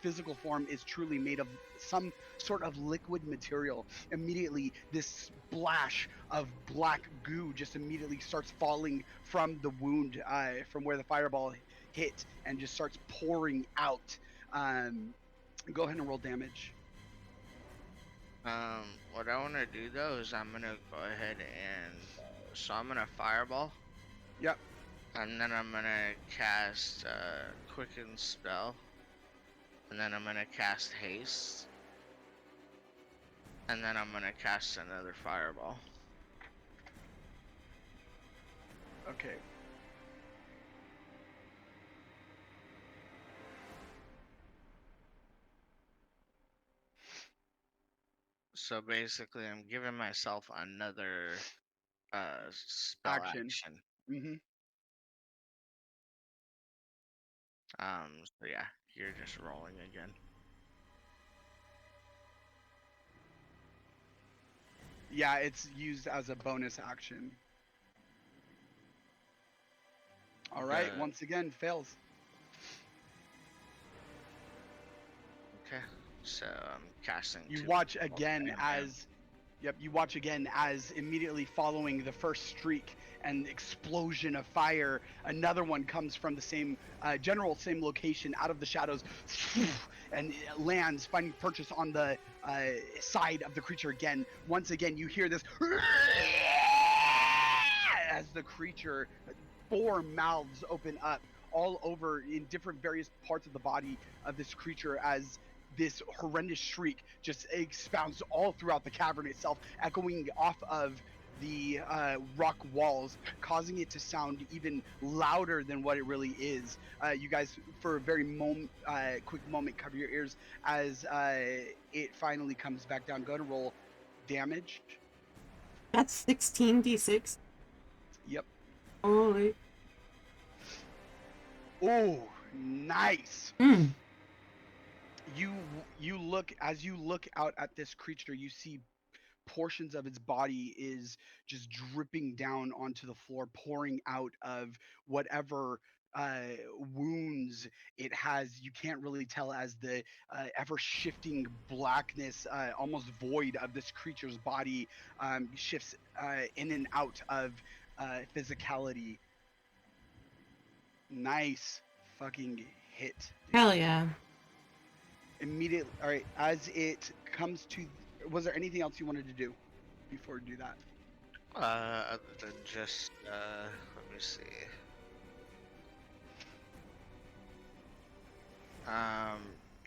physical form is truly made of some sort of liquid material. Immediately, this splash of black goo just immediately starts falling from the wound from where the fireball hit and just starts pouring out. Go ahead and roll damage. What I want to do though is I'm gonna go ahead and so I'm gonna Fireball. Yep. And then I'm gonna cast Quicken Spell. And then I'm gonna cast Haste. And then I'm gonna cast another Fireball. Okay. So basically I'm giving myself another spell action. Mm-hmm. So yeah, you're just rolling again. Yeah, it's used as a bonus action. All right, once again, fails. Okay, so I'm casting. You watch again as, you watch again as immediately following the first streak and explosion of fire, another one comes from the same same location out of the shadows and lands, finding purchase on the side of the creature again. Once again, you hear this as the creature, 4 mouths open up all over in different various parts of the body of this creature as this horrendous shriek just expounds all throughout the cavern itself, echoing off of the rock walls, causing it to sound even louder than what it really is. You guys, for a very quick moment, cover your ears as it finally comes back down. Go ahead and roll damage. That's 16d6. Yep. Holy. Oh, nice. Mm. You look out at this creature, you see portions of its body is just dripping down onto the floor, pouring out of whatever wounds it has. You can't really tell as the ever shifting blackness, almost void of this creature's body shifts in and out of physicality. Nice fucking hit, dude. Hell yeah. Immediately. All right, as it comes to, was there anything else you wanted to do before we do that? Other than just let me see.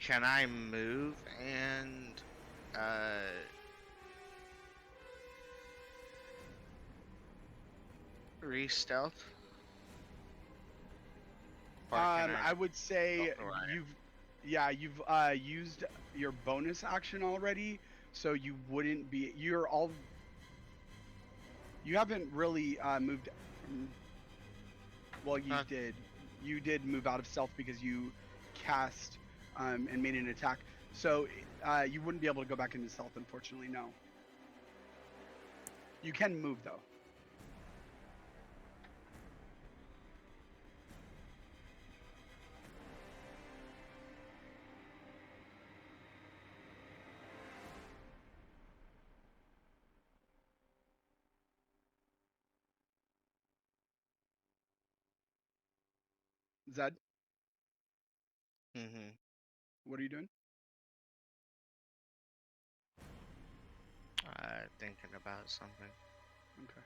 Can I move and re-stealth? Or can I would say go through it? you've used your bonus action already, so you wouldn't be. You haven't really moved. Well, you Huh. did. You did move out of stealth because you cast and made an attack. So you wouldn't be able to go back into stealth, unfortunately. No. You can move though. Zed, Mhm. what are you doing? Thinking about something. Okay.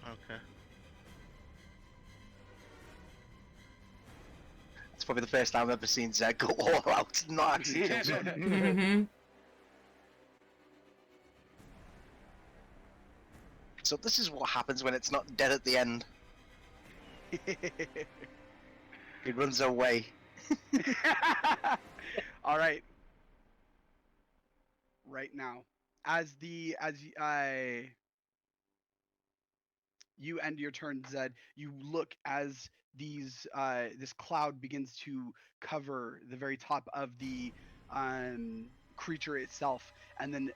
Okay. It's probably the first time I've ever seen Zed go all out and not actually kill someone. Mm-hmm. So this is what happens when it's not dead at the end. It runs away. All right. Right now, as you end your turn, Zed, you look as this cloud begins to cover the very top of the creature itself, and then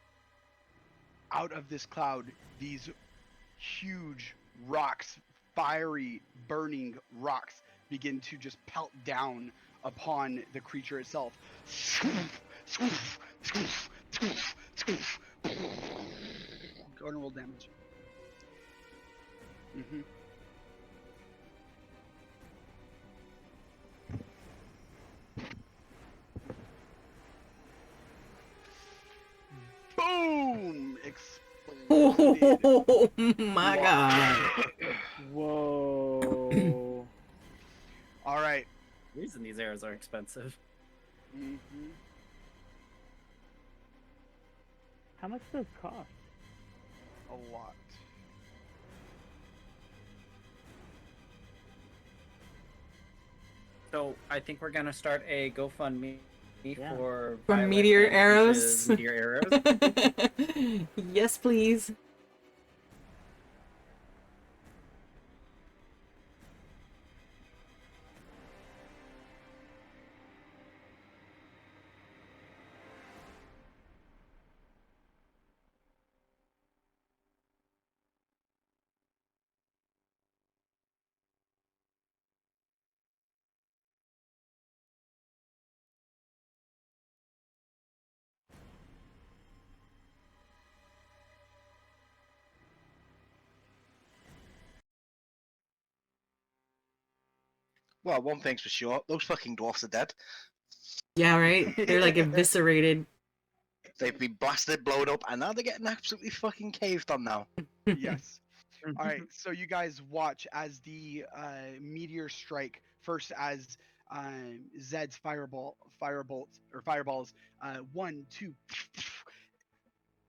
out of this cloud, these huge rocks, fiery, burning rocks, begin to just pelt down upon the creature itself. Go and roll damage. Mm-hmm. Boom! Exploded. Oh my god. Whoa. All right. The reason these arrows are expensive. Mm-hmm. How much does it cost? A lot. So I think we're gonna start a GoFundMe for From meteor Violet arrows. Phish's meteor arrows. Yes, please. Well, one thing's for sure, those fucking dwarfs are dead. Yeah, right? They're like eviscerated. They've been blasted, blown up, and now they're getting absolutely fucking caved on now. Yes. All right. So you guys watch as the meteor strike first as Zed's fireballs, 1, 2,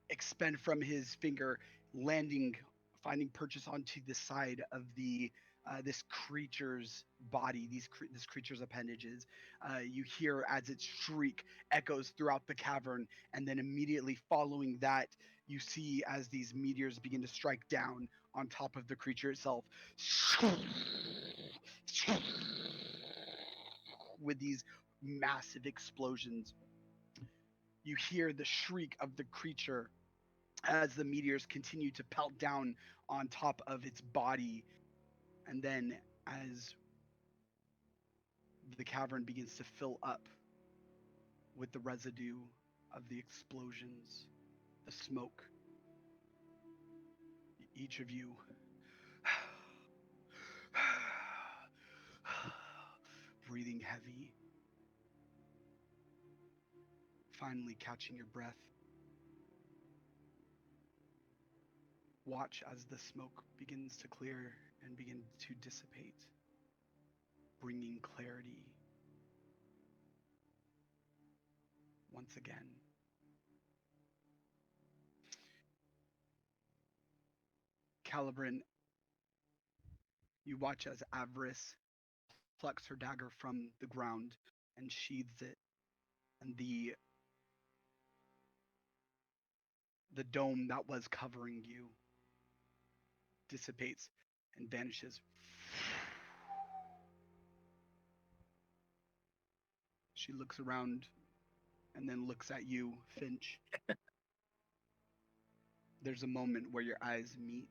expend from his finger, landing, finding purchase onto the side of the this creature's body, this creature's appendages. You hear as its shriek echoes throughout the cavern, and then immediately following that, you see as these meteors begin to strike down on top of the creature itself, with these massive explosions. You hear the shriek of the creature as the meteors continue to pelt down on top of its body, and then as the cavern begins to fill up with the residue of the explosions, the smoke, each of you breathing heavy, finally catching your breath. Watch as the smoke begins to clear and begin to dissipate, bringing clarity once again. Calibran, you watch as Avarice plucks her dagger from the ground and sheathes it, and the dome that was covering you dissipates and vanishes. She looks around and then looks at you, Finch. There's a moment where your eyes meet,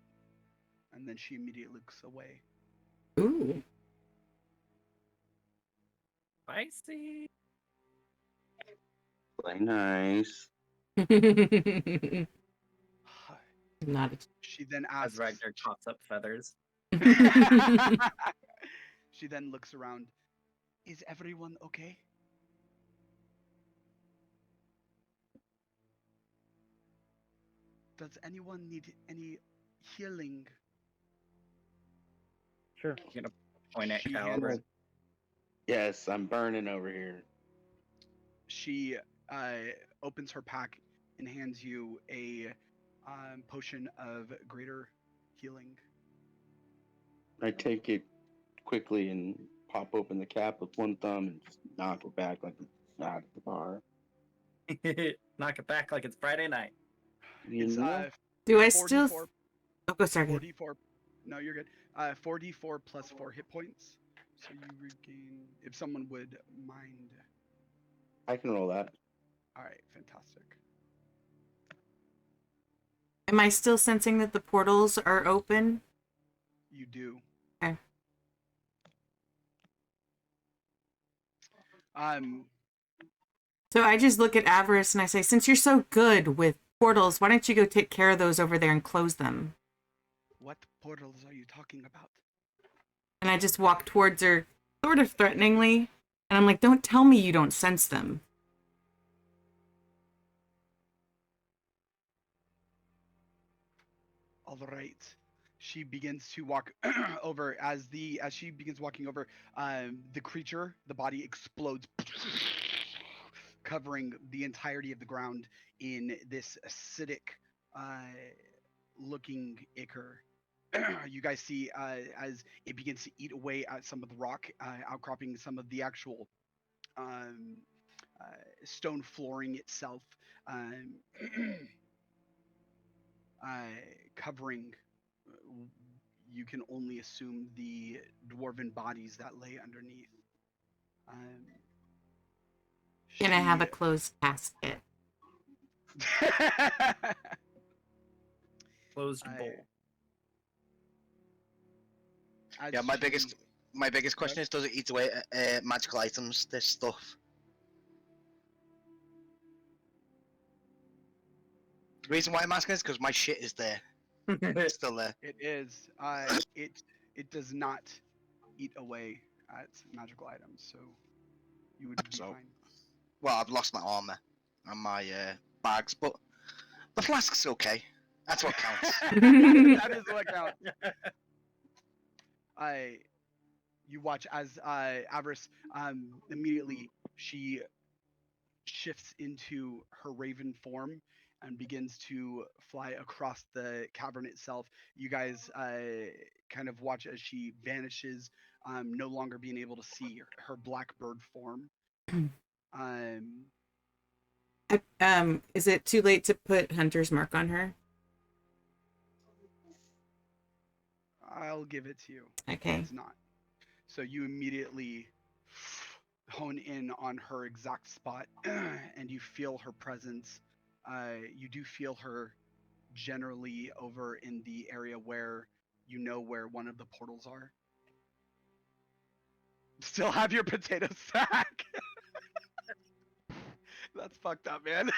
and then she immediately looks away. Ooh. Spicy. Play nice. Not She then As asks. Ragnar coughs up feathers. She then looks around. Is everyone okay? Does anyone need any healing? Sure. You're gonna point at She Calibran. Yes, I'm burning over here. She opens her pack and hands you a potion of greater healing. I take it quickly and pop open the cap with one thumb and just knock it back like it's out of the bar. Knock it back like it's Friday night. It's Do I 4d4, still? Oh, go sorry. 4d4. No, you're good. 4d4 plus 4 hit points. So you regain. If someone would mind. I can roll that. All right, fantastic. Am I still sensing that the portals are open? You do. Okay. So I just look at Avarice and I say, since you're so good with portals, why don't you go take care of those over there and close them? What portals are you talking about? And I just walk towards her, sort of threateningly. And I'm like, don't tell me you don't sense them. All right. She begins to walk over. As she begins walking over, the creature, the body explodes, covering the entirety of the ground in this acidic looking ichor. You guys see as it begins to eat away at some of the rock, outcropping some of the actual stone flooring itself, covering, you can only assume, the dwarven bodies that lay underneath. Can I have a closed casket? Closed bowl. Yeah, my biggest question is, does it eat away magical items? This stuff. The reason why I'm asking is because my shit is there. It's still there. It is. It does not eat away at magical items, so you would be fine. Well, I've lost my armor and my bags, but the flask's okay. That's what counts. That is what counts. You watch as Avarice immediately she shifts into her raven form and begins to fly across the cavern itself. You guys kind of watch as she vanishes, no longer being able to see her blackbird form. Is it too late to put Hunter's Mark on her? I'll give it to you. Okay. It's not. So you immediately hone in on her exact spot, and you feel her presence. You do feel her generally over in the area where you know where one of the portals are. Still have your potato sack. That's fucked up, man.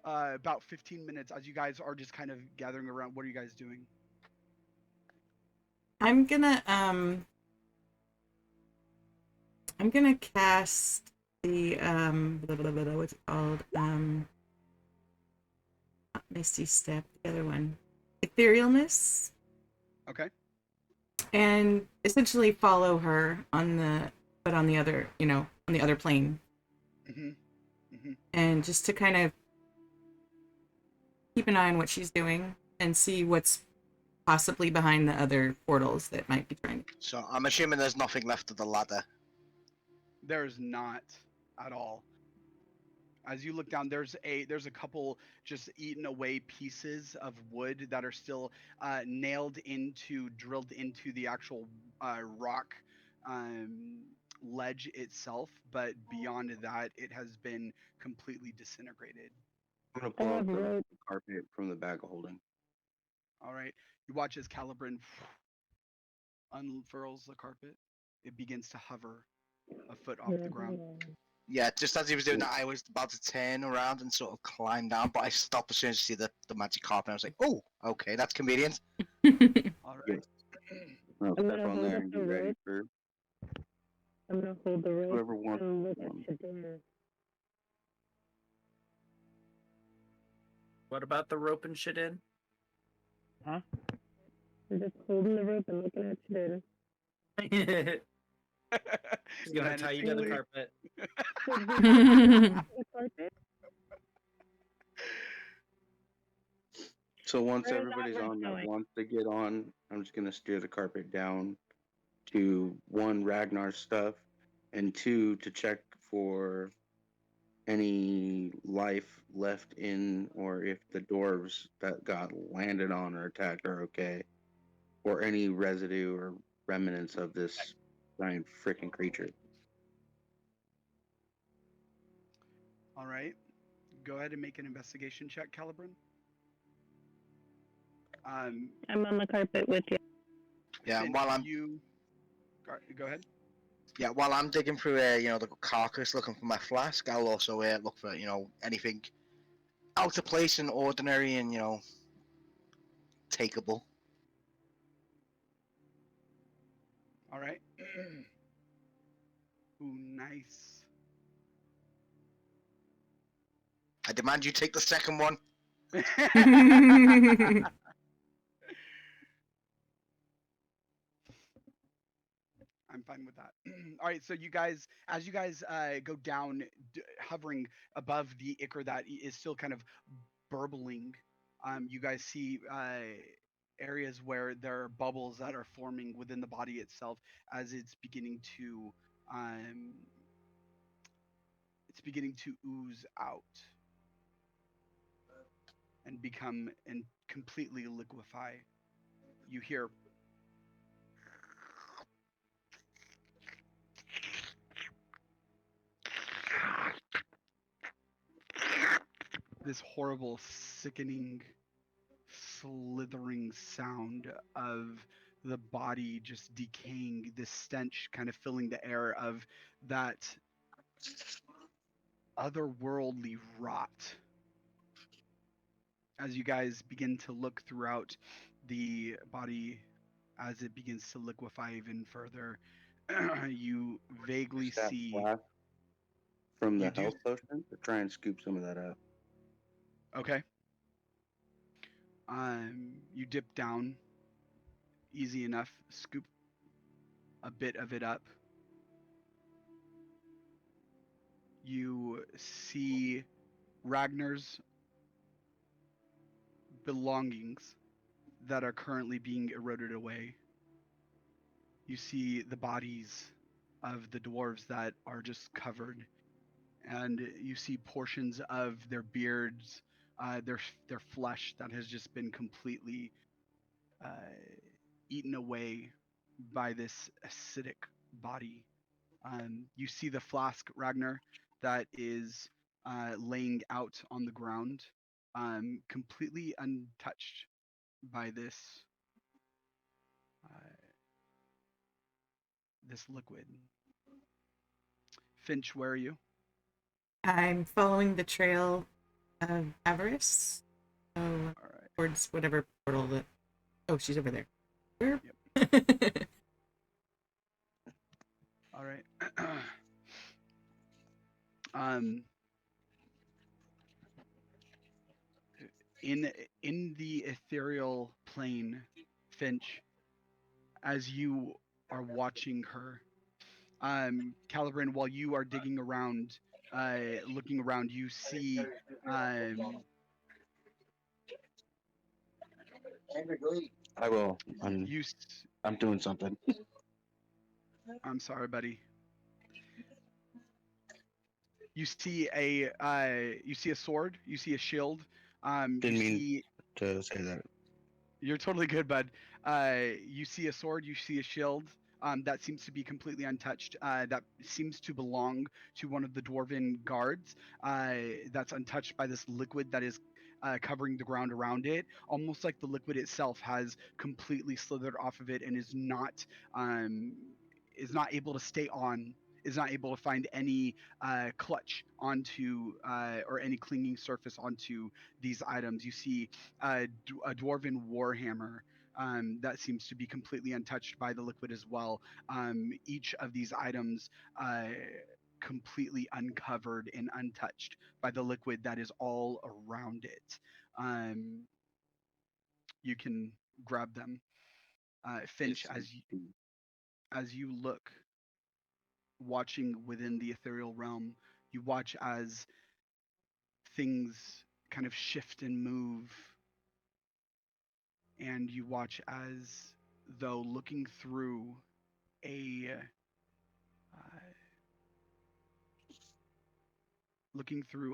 About 15 minutes as you guys are just kind of gathering around. What are you guys doing? I'm gonna cast the what's it called? Not Misty Step, the other one. Etherealness. Okay. And essentially follow her on the other, on the other plane. And just to kind of keep an eye on what she's doing and see what's possibly behind the other portals that might be trying to... So I'm assuming there's nothing left of the ladder. There's not at all. As you look down, there's a couple just eaten away pieces of wood that are still drilled into the actual rock ledge itself, but beyond that, it has been completely disintegrated. I'm gonna pull out the carpet from the bag of holding. All right, you watch as Calibran unfurls the carpet. It begins to hover a foot off the ground. Yeah, just as he was doing that, I was about to turn around and sort of climb down, but I stopped as soon as I see the magic carpet. And I was like, "Oh, okay, that's convenient." All right. I'll step on there and be ready for I'm gonna hold the rope whoever wants and look at one. Shadar. What about the rope and shit in? Huh? I'm just holding the rope and looking at Shadar. She's gonna tie you to the carpet. The carpet? So once Where is everybody's that on that going? wants to get on, I'm just gonna steer the carpet down to one, Ragnar's stuff, and two, to check for any life left in, or if the dwarves that got landed on or attacked are okay, or any residue or remnants of this giant freaking creature. All right. Go ahead and make an investigation check, Calibran. I'm on the carpet with you. Yeah, Finn, while I'm go ahead. Yeah, while I'm digging through, the carcass looking for my flask, I'll also look for, anything out of place and ordinary and, takeable. All right. Ooh, nice. I demand you take the second one. I'm fine with that. All right, so you guys, as you guys go down, hovering above the ichor that is still kind of burbling, you guys see areas where there are bubbles that are forming within the body itself as it's beginning to ooze out and become and completely liquefy. You hear this horrible, sickening, slithering sound of the body just decaying, this stench kind of filling the air of that otherworldly rot. As you guys begin to look throughout the body as it begins to liquefy even further, you vaguely see from the health potion to try and scoop some of that out. Okay. You dip down, easy enough, scoop a bit of it up. You see Ragnar's belongings that are currently being eroded away. You see the bodies of the dwarves that are just covered, and you see portions of their beards, their flesh that has just been completely eaten away by this acidic body. You see the flask, Ragnar, that is laying out on the ground, completely untouched by this liquid. Finch, where are you? I'm following the trail of avarice. So towards whatever portal that. Oh, she's over there. Where? Yep. All right. In the ethereal plane, Finch, as you are watching her, Calibran, while you are digging around, looking around, you see I will. I'm doing something. I'm sorry, buddy. You see a sword. You see a shield. Didn't mean to say that. You're totally good, bud. You see a sword. You see a shield. That seems to be completely untouched. That seems to belong to one of the dwarven guards. That's untouched by this liquid that is covering the ground around it, almost like the liquid itself has completely slithered off of it and is not able to stay on. Is not able to find any clutch onto or any clinging surface onto these items. You see a dwarven warhammer that seems to be completely untouched by the liquid as well. Each of these items completely uncovered and untouched by the liquid that is all around it. You can grab them. Finch, as you look, watching within the ethereal realm, you watch as things kind of shift and move, and you watch as though looking through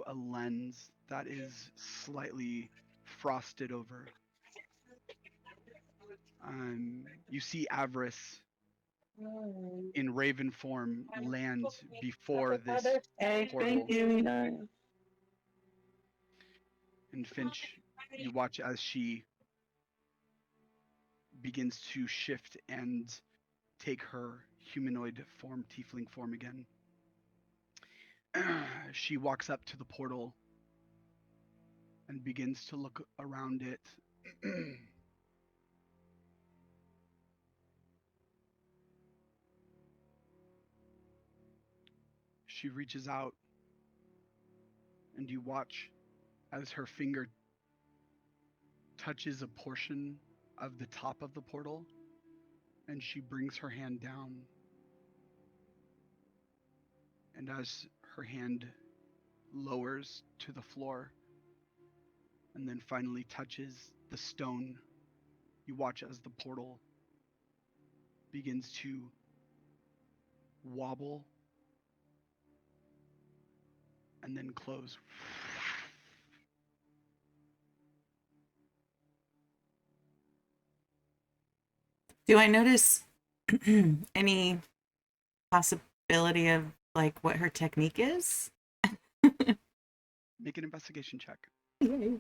a lens that is slightly frosted over. You see Avarice in raven form land before this portal. And Finch, you watch as she begins to shift and take her humanoid form, tiefling form again. She walks up to the portal and begins to look around it. She reaches out, and you watch as her finger touches a portion of the top of the portal, and she brings her hand down. And as her hand lowers to the floor and then finally touches the stone, you watch as the portal begins to wobble and then close. Do I notice any possibility of like what her technique is? Make an investigation check. Yay.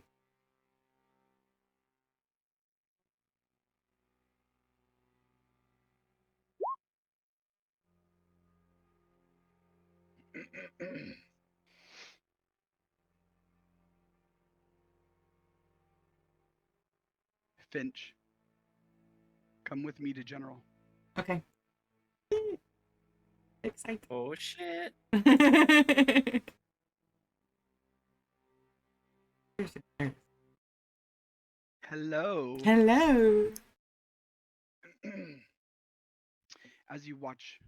Finch, come with me to General. Okay. Excited. Oh shit. Hello. Hello. As you watch,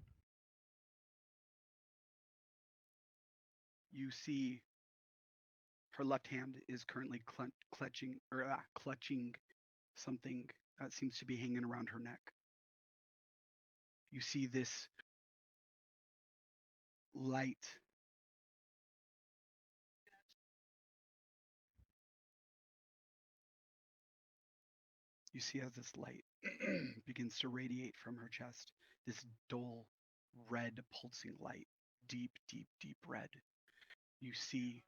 you see her left hand is currently clutching something that seems to be hanging around her neck. You see this light as this light begins to radiate from her chest, this dull red pulsing light, deep red. You see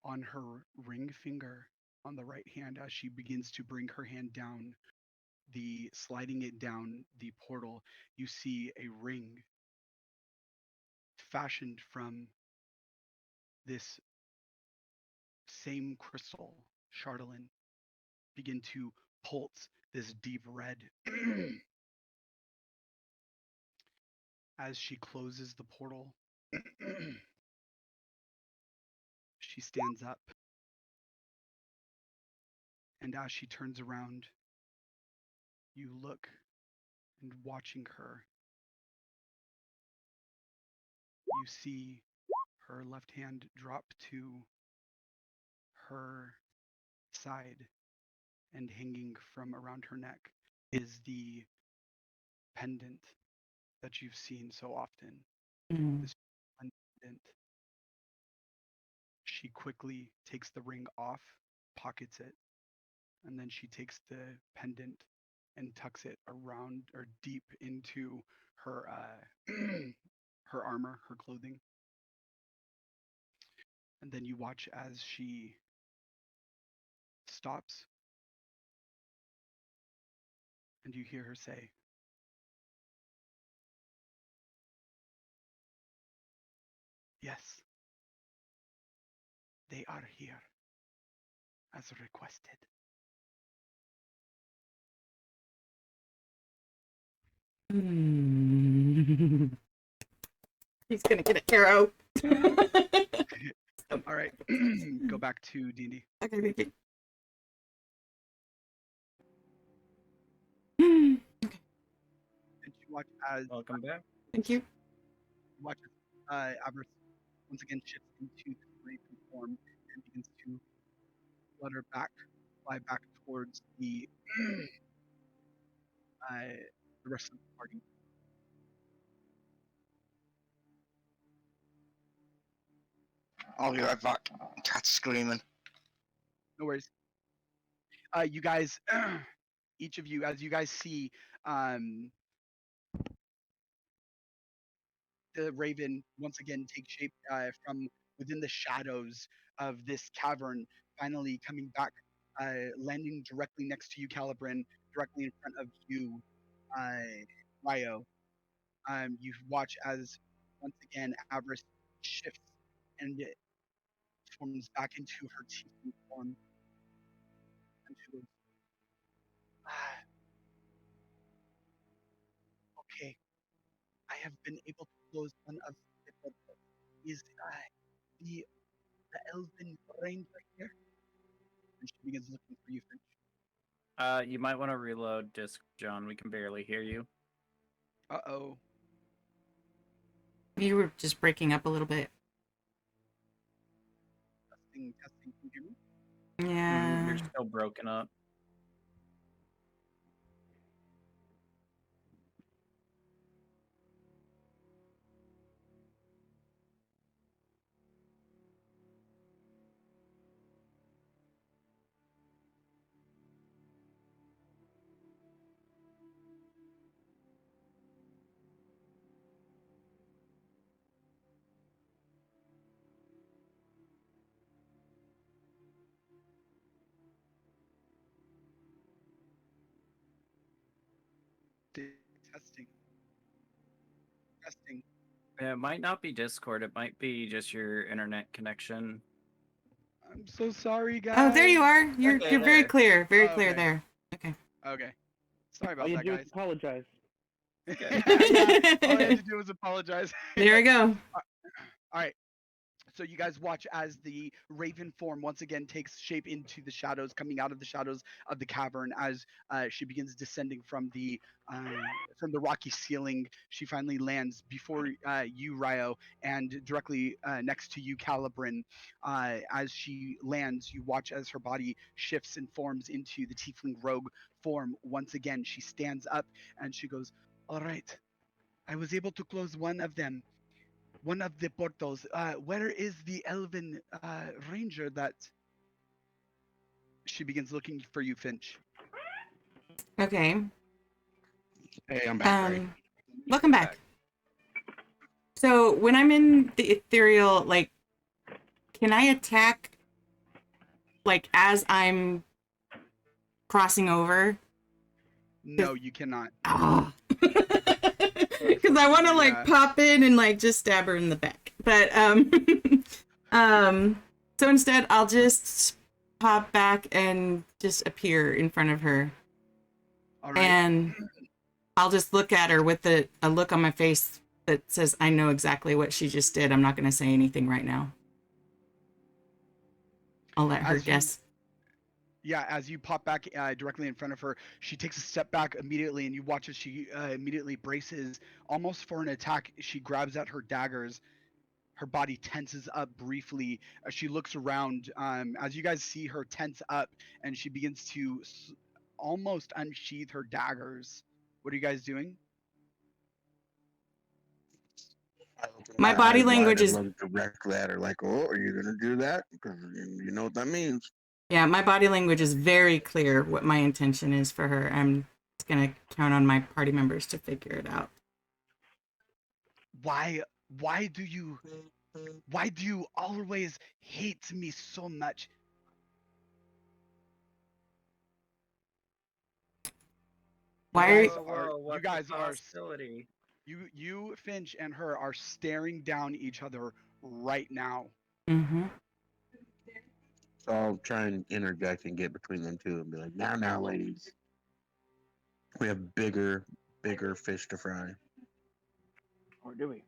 on her ring finger on the right hand, as she begins to bring her hand down, sliding it down the portal, you see a ring fashioned from this same crystal, Chardolin, begin to pulse this deep red. As she closes the portal, she stands up, and as she turns around, you look, and watching her, you see her left hand drop to her side, and hanging from around her neck is the pendant that you've seen so often. This pendant. She quickly takes the ring off, pockets it, and then she takes the pendant and tucks it around or deep into her her armor, her clothing. And then you watch as she stops, and you hear her say, "Yes, they are here, as requested." He's gonna get an arrow. All right, go back to D&D. Okay, thank you. And you watch as Welcome back. Thank you. Watch as Avarice once again shifts into the raven form and begins to flutter back, fly back towards the rest of the party. I'll be right back. Cat's screaming. No worries. You guys, each of you, as you guys see, the raven once again take shape from within the shadows of this cavern, finally coming back, landing directly next to you, Calibrin, directly in front of you, Ryo. You watch as once again Avarice shifts and it forms back into her tiefling form. And she goes, "Okay, I have been able to close one of the portals. Is the elven ranger here?" And she begins looking for you, Finch. You might want to reload disc, John. We can barely hear you. Uh-oh. You were just breaking up a little bit. Testing. Can you hear me? Yeah. You're still broken up. Testing. It might not be Discord. It might be just your internet connection. I'm so sorry, guys. Oh, there you are. You're Okay, you're very there. clear. Very clear Okay. there. Okay. Okay. Sorry about All you that, do guys. is apologize. Yeah, all I had to do was apologize. There we go. All right. So you guys watch as the raven form once again takes shape into the shadows, coming out of the shadows of the cavern as she begins descending from the rocky ceiling. She finally lands before you, Ryo, and directly next to you, Calibrin. As she lands, you watch as her body shifts and forms into the tiefling rogue form. Once again, she stands up and she goes, "All right, I was able to close one of them. One of the portals. Where is the elven ranger that?" She begins looking for you, Finch. Okay. Hey, I'm back. Right? Welcome back. So when I'm in the ethereal, like, can I attack like as I'm crossing over? No, you cannot. Because I want to like pop in and like just stab her in the back. But so instead I'll just pop back and just appear in front of her. All right. And I'll just look at her with a look on my face that says, I know exactly what she just did. I'm not going to say anything right now. I'll let her guess. Yeah, as you pop back directly in front of her, she takes a step back immediately, and you watch as she immediately braces, almost for an attack. She grabs at her daggers. Her body tenses up briefly as she looks around. As you guys see her tense up, and she begins to almost unsheath her daggers. What are you guys doing? My body language is directly at her, like, "Oh, are you gonna do that? Because you know what that means." Yeah, my body language is very clear what my intention is for her. I'm just gonna count on my party members to figure it out. Why do you always hate me so much? You guys are you Finch and her are staring down each other right now. Mm-hmm. So I'll try and interject and get between them two and be like, now, ladies. We have bigger fish to fry. Or do we?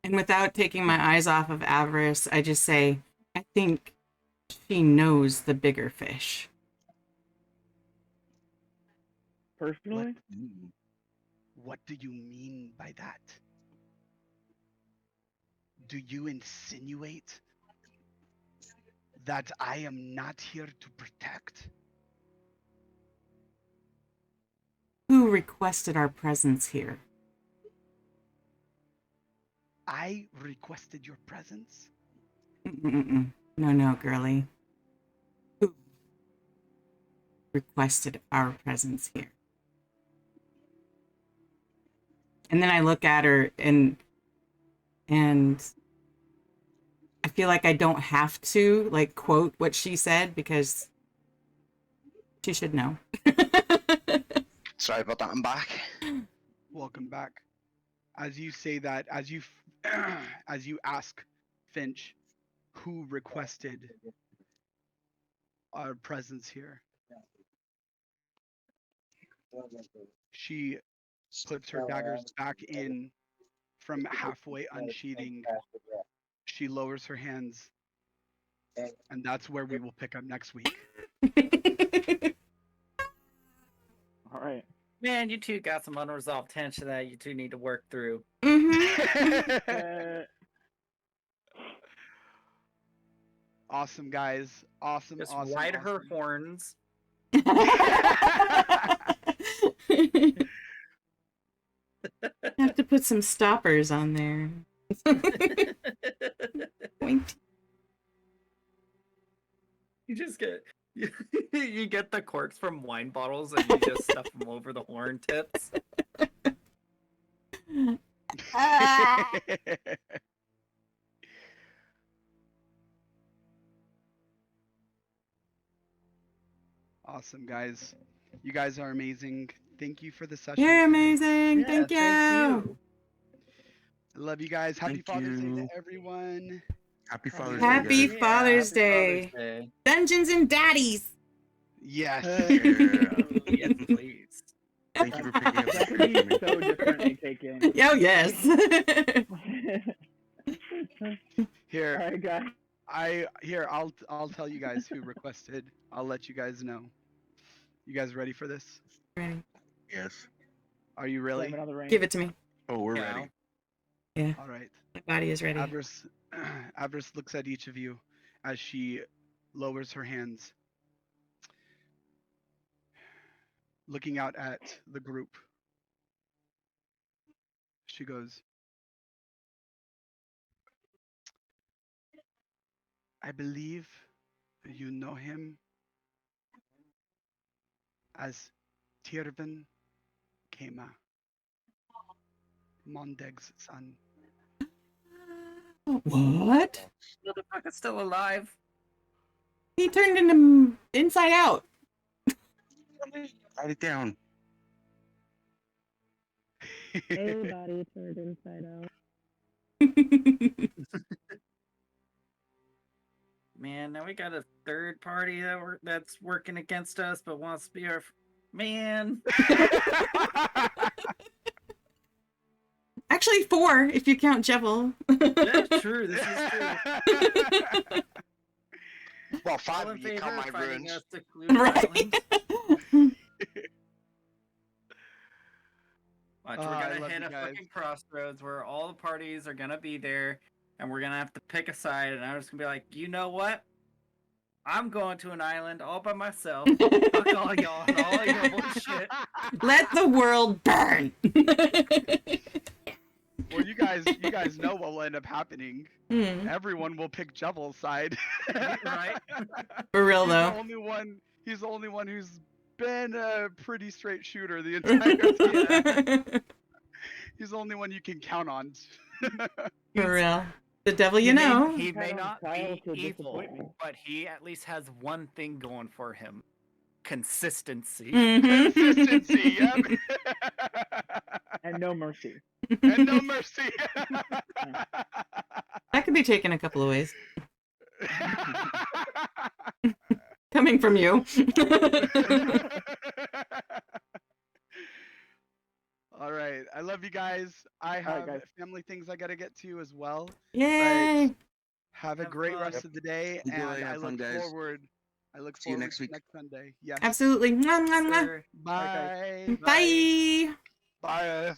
And without taking my eyes off of Avarice, I just say, I think she knows the bigger fish. Personally? What do you mean by that? Do you insinuate that I am not here to protect? Who requested our presence here? I requested your presence? No, girly. Who requested our presence here? And then I look at her and I feel like I don't have to like quote what she said because she should know. Sorry about that, I'm back. Welcome back. As you say that, as you ask Finch who requested our presence here, she puts her daggers back in from halfway unsheathing. She lowers her hands, and that's where we will pick up next week. All right. Man, you two got some unresolved tension that you two need to work through. Awesome, guys. Awesome. Just awesome. ride her horns. Have to put some stoppers on there. You just get you get the corks from wine bottles and you just stuff them over the horn tips. Awesome, guys. You guys are amazing. Thank you for the session. You're amazing. Yeah, thank you. I love you guys. Happy Father's Day to everyone. Happy Father's Day. Happy Day. Father's Happy Day. Father's Day. Dungeons and Daddies. Yes. Yes, please. Thank you for picking up. That could be so differently taken. Oh, yes. Here. All right, guys. I'll tell you guys who requested. I'll let you guys know. You guys ready for this? Ready. Yes. Are you really? Give it to me. Oh, we're ready. Yeah. All right. My body is ready. Avarice looks at each of you as she lowers her hands, looking out at the group. She goes, I believe you know him as Tirvin Kema, Mondeg's son. What? Motherfucker's still alive. He turned into Inside Out. Write it down. Everybody turned inside out. Man, now we got a third party that's working against us, but wants to be our man. Actually, 4 if you count Jevil. That's true. This is true. Well, 5 All in of you favor count of my fighting runes. us to Clue Right. Watch, Oh, we're I gonna love hit you a guys. fucking crossroads where all the parties are gonna be there, and we're gonna have to pick a side, and I'm just gonna be like, you know what? I'm going to an island all by myself. Fuck all y'all and all your bullshit. Let the world burn. Well, you guys know what will end up happening. Everyone will pick Jevil's side. Right? For real He's though. He's the only one who's been a pretty straight shooter the entire time. He's the only one you can count on. For real. The devil you know. He may Count on not Kyle be to evil, disappoint me. but he at least has one thing going for him. Consistency. Consistency, yep. And no mercy. And no mercy. That could be taken a couple of ways. Coming from you. All right. I love you guys. I have guys. family things I got to get to as well. Yay. But have a great fun. rest of the day. Enjoy, And I have fun, look guys. forward. I look See you forward next to week. next Sunday. Yes. Absolutely. Mwah, mwah, mwah. Sure. Bye. Bye. Bye.